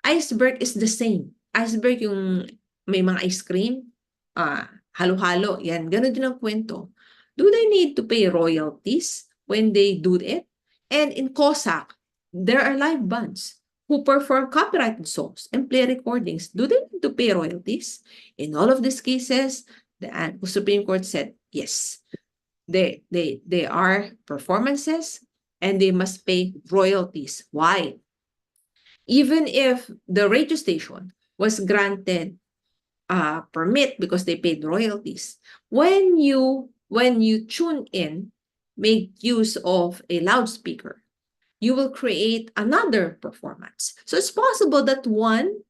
Iceberg is the same. Iceberg yung may mga ice cream, halo-halo, yan. Ganun din ang kwento. Do they need to pay royalties when they do it? And in COSAC, there are live bands who perform copyrighted songs and play recordings. Do they need to pay royalties? In all of these cases, the Supreme Court said yes. They are performances and they must pay royalties. Why? Even if the radio station was granted a permit because they paid royalties, when you tune in, make use of a loudspeaker, you will create another performance. So it's possible that one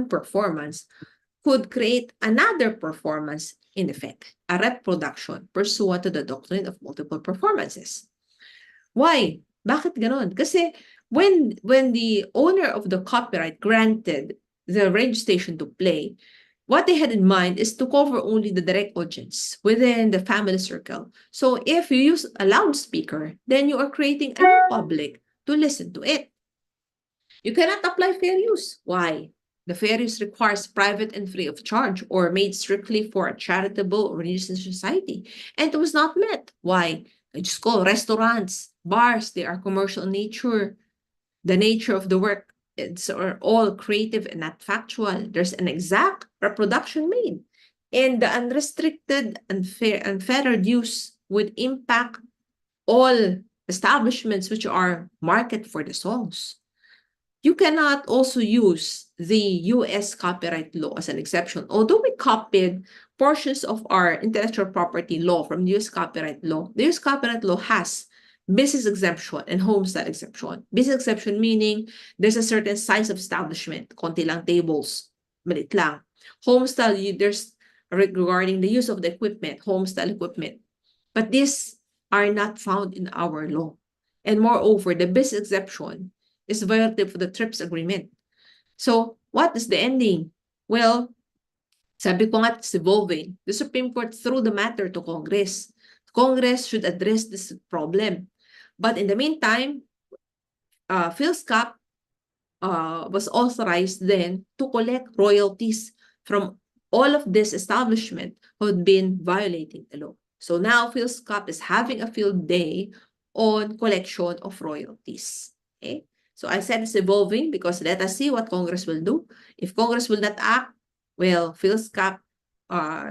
performance could create another performance in effect, a reproduction pursuant to the doctrine of multiple performances. Why? Bakit ganon? Kasi when the owner of the copyright granted the radio station to play, what they had in mind is to cover only the direct audience within the family circle. So if you use a loudspeaker, then you are creating a new public to listen to it. You cannot apply fair use. Why? The fair use requires private and free of charge or made strictly for a charitable or religious society. And it was not met. Why? I just call restaurants, bars, they are commercial in nature. The nature of the work, it's all creative and not factual. There's an exact reproduction made. And the unrestricted and unfettered use would impact all establishments which are market for the songs. You cannot also use the US copyright law as an exception. Although we copied portions of our intellectual property law from the US copyright law, the US copyright law has business exemption and homestyle exemption. Business exemption meaning there's a certain size of establishment, konti lang tables, malit lang. Homestyle, there's regarding the use of the equipment, homestyle equipment. But these are not found in our law. And moreover, the business exception is violative of the TRIPS agreement. So what is the ending? Well, sabi ko nga, it's evolving. The Supreme Court threw the matter to Congress. Congress should address this problem. But in the meantime, Phil's Cup was authorized then to collect royalties from all of this establishment who had been violating the law. So now Phil's Cup is having a field day on collection of royalties. Okay? So I said it's evolving because let us see what Congress will do. If Congress will not act, well, Phil's Cup,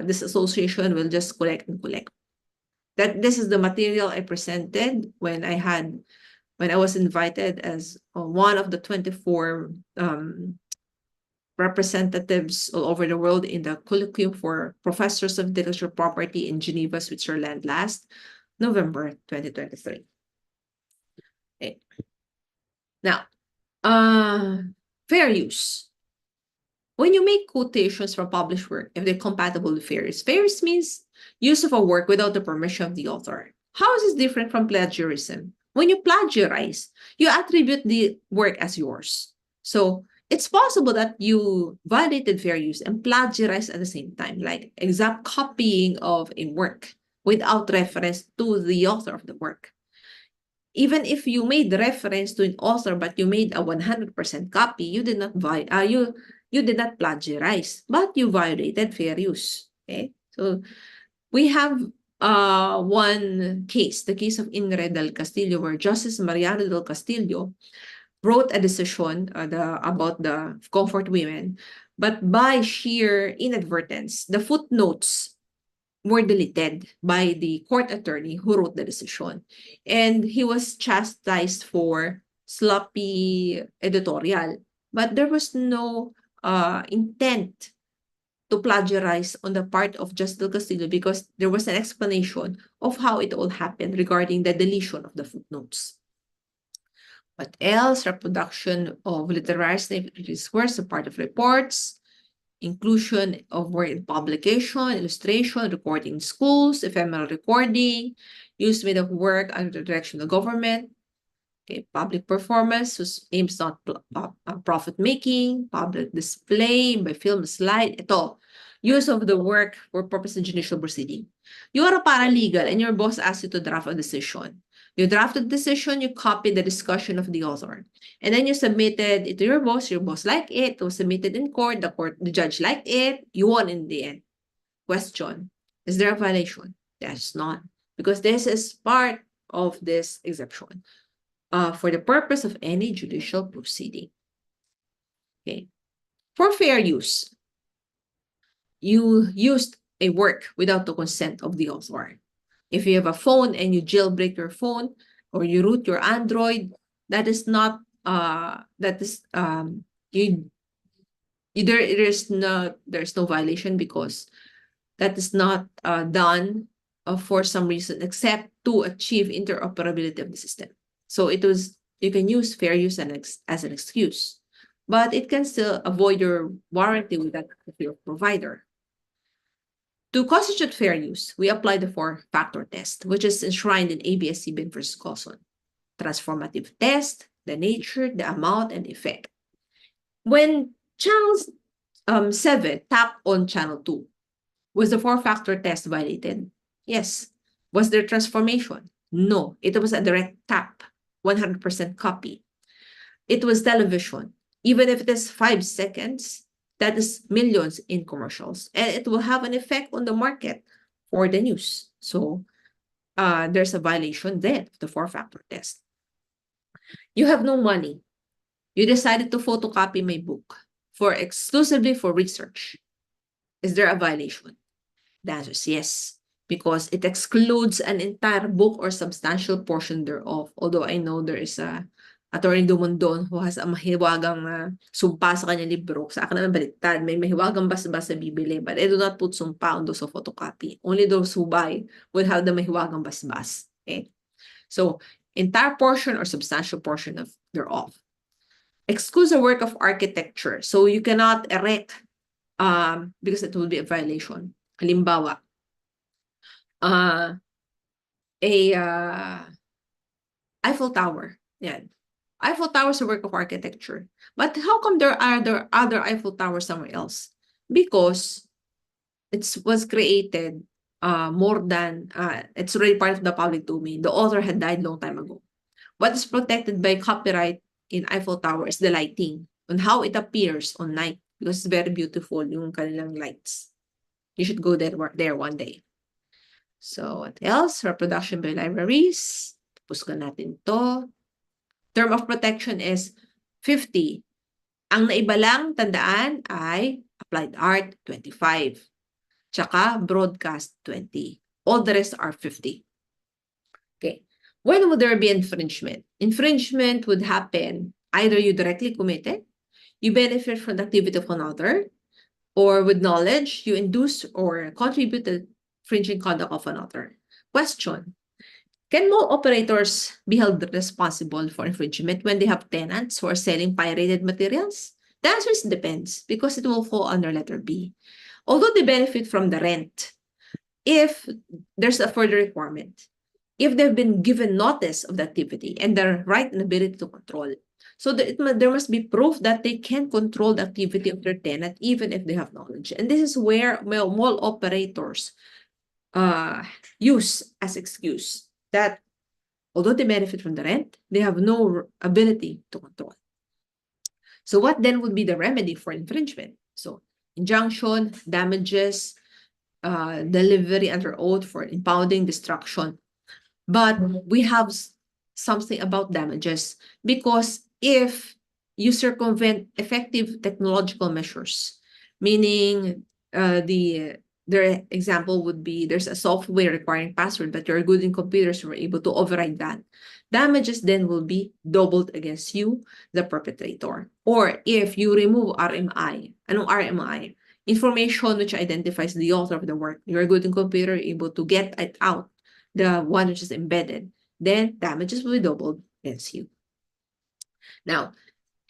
this association will just collect and collect. This is the material I presented when I was invited as one of the 24 representatives all over the world in the colloquium for professors of intellectual property in Geneva, Switzerland last November 2023. Okay. Now, fair use. When you make quotations from published work, if they're compatible with fair use means use of a work without the permission of the author. How is this different from plagiarism? When you plagiarize, you attribute the work as yours. So it's possible that you violated fair use and plagiarize at the same time, like exact copying of a work without reference to the author of the work. even if you made reference to an author but you made a 100% copy, you did not you did not plagiarize, but you violated fair use. Okay, so we have one case, the case of Ingrid del Castillo, where Justice Mariano del Castillo wrote a decision about the comfort women, but by sheer inadvertence, the footnotes were deleted by the court attorney who wrote the decision. And he was chastised for sloppy editorial. But there was no intent to plagiarize on the part of Justice Del Castillo because there was an explanation of how it all happened regarding the deletion of the footnotes. What else? Reproduction of literary works, a part of reports, inclusion of work in publication, illustration, recording in schools, ephemeral recording, use made of work under the direction of the government, okay, public performance whose aims not profit making, public display by film slide, ito, use of the work for purpose of judicial proceeding. You are a paralegal and your boss asks you to draft a decision. You drafted the decision, you copied the discussion of the author. And then you submitted it to your boss liked it was submitted in court, the judge liked it, you won in the end. Question, is there a violation? There's not, because this is part of this exception for the purpose of any judicial proceeding. Okay. For fair use, you used a work without the consent of the author. If you have a phone and you jailbreak your phone or you root your Android, that is not there's no violation because that is not done for some reason except to achieve interoperability of the system. So you can use fair use as an excuse, but it can still avoid your warranty with that provider. To constitute fair use, we apply the four-factor test, which is enshrined in ABS Bin versus Coulson. Transformative test, the nature, the amount, and effect. When channel 7 tapped on channel 2, was the four-factor test violated? Yes. Was there transformation? No. It was a direct tap, 100% copy. It was television. Even if it is 5 seconds, that is millions in commercials. And it will have an effect on the market for the news. So there's a violation then of the four-factor test. You have no money. You decided to photocopy my book exclusively for research. Is there a violation? The answer is yes, because it excludes an entire book or substantial portion thereof. Although I know there is a Attorney Dumondon who has a mahiwagang sumpa sa kanyang libro. Sa akin naman baliktad, may mahiwagang basbas sa bibili, but I do not put sumpa on those of photocopy. Only those who buy will have the mahiwagang basbas. Okay? So, entire portion or substantial portion of thereof. Excludes a work of architecture. So, you cannot erect because it will be a violation. Halimbawa, Eiffel Tower. Yan. Eiffel Tower is a work of architecture. But how come there are other Eiffel Towers somewhere else? Because it was created it's already part of the public domain. The author had died long time ago. What is protected by copyright in Eiffel Tower is the lighting and how it appears on night because it's very beautiful yung kanilang lights. You should go there one day. So what else? Reproduction by libraries. Tapos ka natin to. Term of protection is 50. Ang naiba lang, tandaan, ay applied art, 25. Tsaka broadcast, 20. All the rest are 50. Okay. When would there be infringement? Infringement would happen either you directly commit it, you benefit from the activity of another, or with knowledge, you induce or contribute to infringing conduct of another. Question. Can mall operators be held responsible for infringement when they have tenants who are selling pirated materials? The answer is depends because it will fall under letter B. Although they benefit from the rent, if there's a further requirement, if they've been given notice of the activity and their right and ability to control, so there must be proof that they can control the activity of their tenant even if they have knowledge. And this is where mall operators use as excuse that Although they benefit from the rent, they have no ability to control. So what then would be the remedy for infringement? So injunction, damages, delivery under oath for impounding, destruction. But we have something about damages, because if you circumvent effective technological measures, meaning their example would be there's a software requiring password, but you're good in computers, you were able to override that. Damages then will be doubled against you, the perpetrator. Or if you remove RMI, anong RMI? Information which identifies the author of the work. You're good in computer, able to get it out, the one which is embedded, then damages will be doubled against you. Now,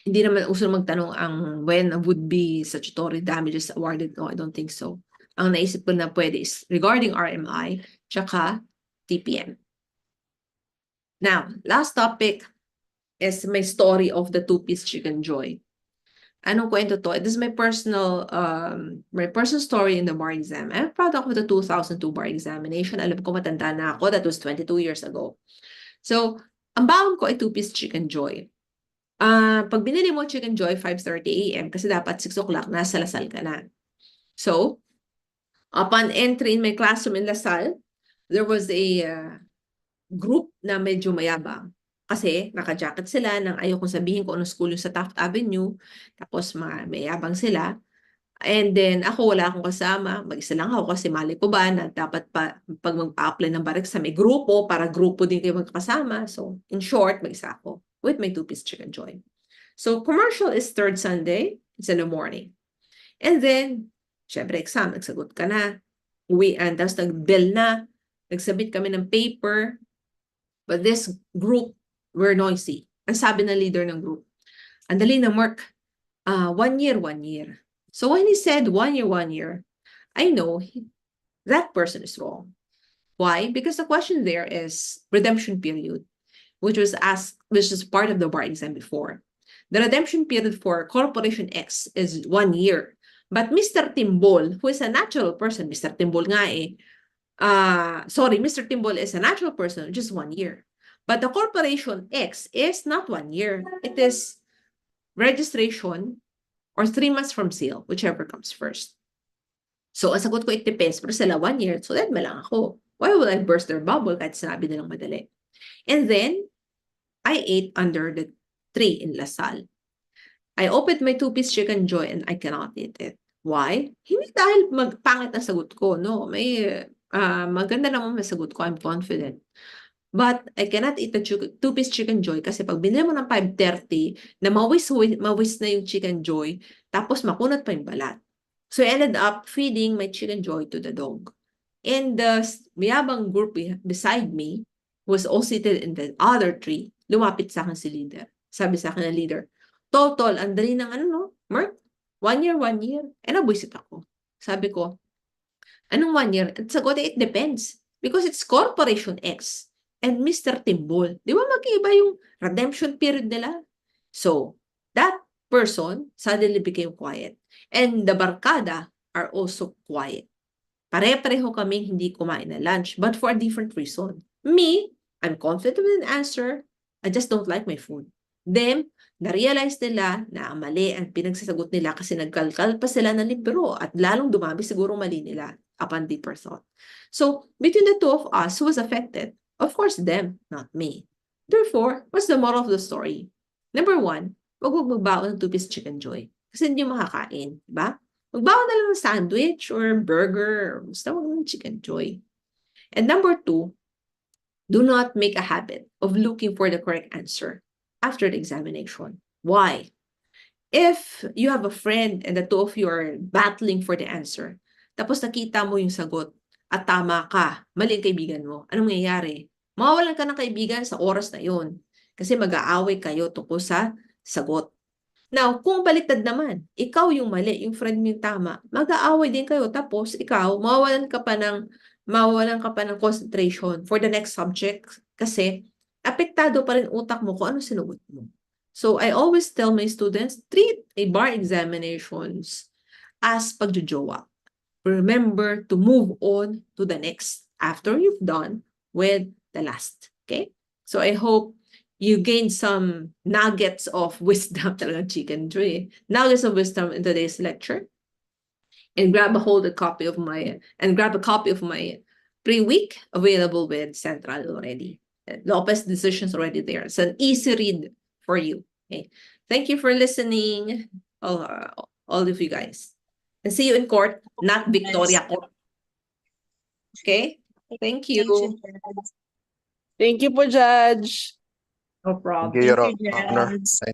hindi naman uso magtanong ang when would be statutory damages awarded. No, I don't think so. Ang naisip ko na pwede is regarding RMI, tsaka TPM. Now, last topic is my story of the two-piece chicken joy. Anong kwento to? This is my personal story in the bar exam. I'm proud of the 2002 bar examination. Alam ko matanda na ako. That was 22 years ago. So, ang baon ko ay two-piece chicken joy. Pag binili mo chicken joy, 5:30 a.m. kasi dapat 6 o'clock, nasa Lasal ka na. So, upon entry in my classroom in Lasal, there was a group na medyo mayabang. Kasi naka-jacket sila nang ayaw kong sabihin kung anong school yung sa Taft Avenue. Tapos mayabang sila. And then ako wala akong kasama. Mag-isa lang ako kasi mali ko ba na dapat pag mag-apply ng barik sa may grupo para grupo din kayo magkasama. So in short, mag-isa ako with my two-piece chicken joy. So commercial is third Sunday. It's in the morning. And then, syempre exam, nagsagot ka na. And tapos nag-bell na. Nagsubmit kami ng paper. But this group were noisy. Ang sabi ng leader ng group, ang dali na mark, 1 year, 1 year. So when he said 1 year, I know that person is wrong. Why? Because the question there is redemption period, which was part of the bar exam before. The redemption period for Corporation X is 1 year. But Mr. Timbol, who is a natural person, Mr. Timbol nga Mr. Timbol is a natural person, just 1 year. But the Corporation X is not 1 year. It is registration or 3 months from sale, whichever comes first. So, ang sagot ko, it depends. Pero sila 1 year, so that lang ako. Why would I burst their bubble kahit sinabi nilang madali? And then, I ate under the tree in Lasal. I opened my two-piece chicken joy and I cannot eat it. Why? Hindi dahil pangit ang sagot ko, no? May maganda naman masagot ko, I'm confident. But I cannot eat the two-piece chicken joy kasi pag binili mo ng 5:30 na mawis na yung chicken joy, tapos makunat pa yung balat. So I ended up feeding my chicken joy to the dog. And the mayabang group beside me was all seated in the other tree. Lumapit sa akin si leader. Sabi sa akin ng leader, Tol, ang dali ng Mark, 1 year, 1 year. And nabuisit ako. Sabi ko, anong 1 year? At sagot, it depends. Because it's Corporation X and Mr. Timbol. Di ba mag-iiba yung redemption period nila? So, that person suddenly became quiet. And the barkada are also quiet. Pare-pareho kaming hindi kumain na lunch, but for a different reason. Me, I'm confident with an answer. I just don't like my food. Them, na-realize nila na mali ang pinagsasagot nila kasi nagkalkal pa sila ng libro at lalong dumami siguro mali nila upon deeper thought. So, between the two of us, who was affected? Of course, them, not me. Therefore, what's the moral of the story? Number 1, huwag magbaon ng two-piece chicken joy. Kasi hindi mo makakain, diba? Magbaon na lang ng sandwich or burger, or basta huwag ng chicken joy. And number 2, do not make a habit of looking for the correct answer after the examination. Why? If you have a friend and the two of you are battling for the answer, tapos nakita mo yung sagot at tama ka, mali ang kaibigan mo, anong mangyayari? Mawawalan ka ng kaibigan sa oras na yun kasi mag-aaway kayo tungkol sa sagot. Now, kung baliktad naman, ikaw yung mali, yung friend mo yung tama, mag-aaway din kayo tapos ikaw, mawawalan ka pa ng concentration for the next subject kasi apektado pa rin utak mo kung ano sinugot mo. So, I always tell my students, treat a bar examinations as pagjojowa. Remember to move on to the next after you've done with the last. Okay? So I hope you gained some nuggets of wisdom, talagang chicken joy. Nuggets of wisdom in today's lecture. And grab a copy of my pre-week available with Central already. Lopez decisions already there. It's an easy read for you. Okay. Thank you for listening, all of you guys. And see you in court, not Victoria Court. Okay? Thank you. Thank you po, Judge. No Thank problem. you, Your Thank you, Honor. Judge.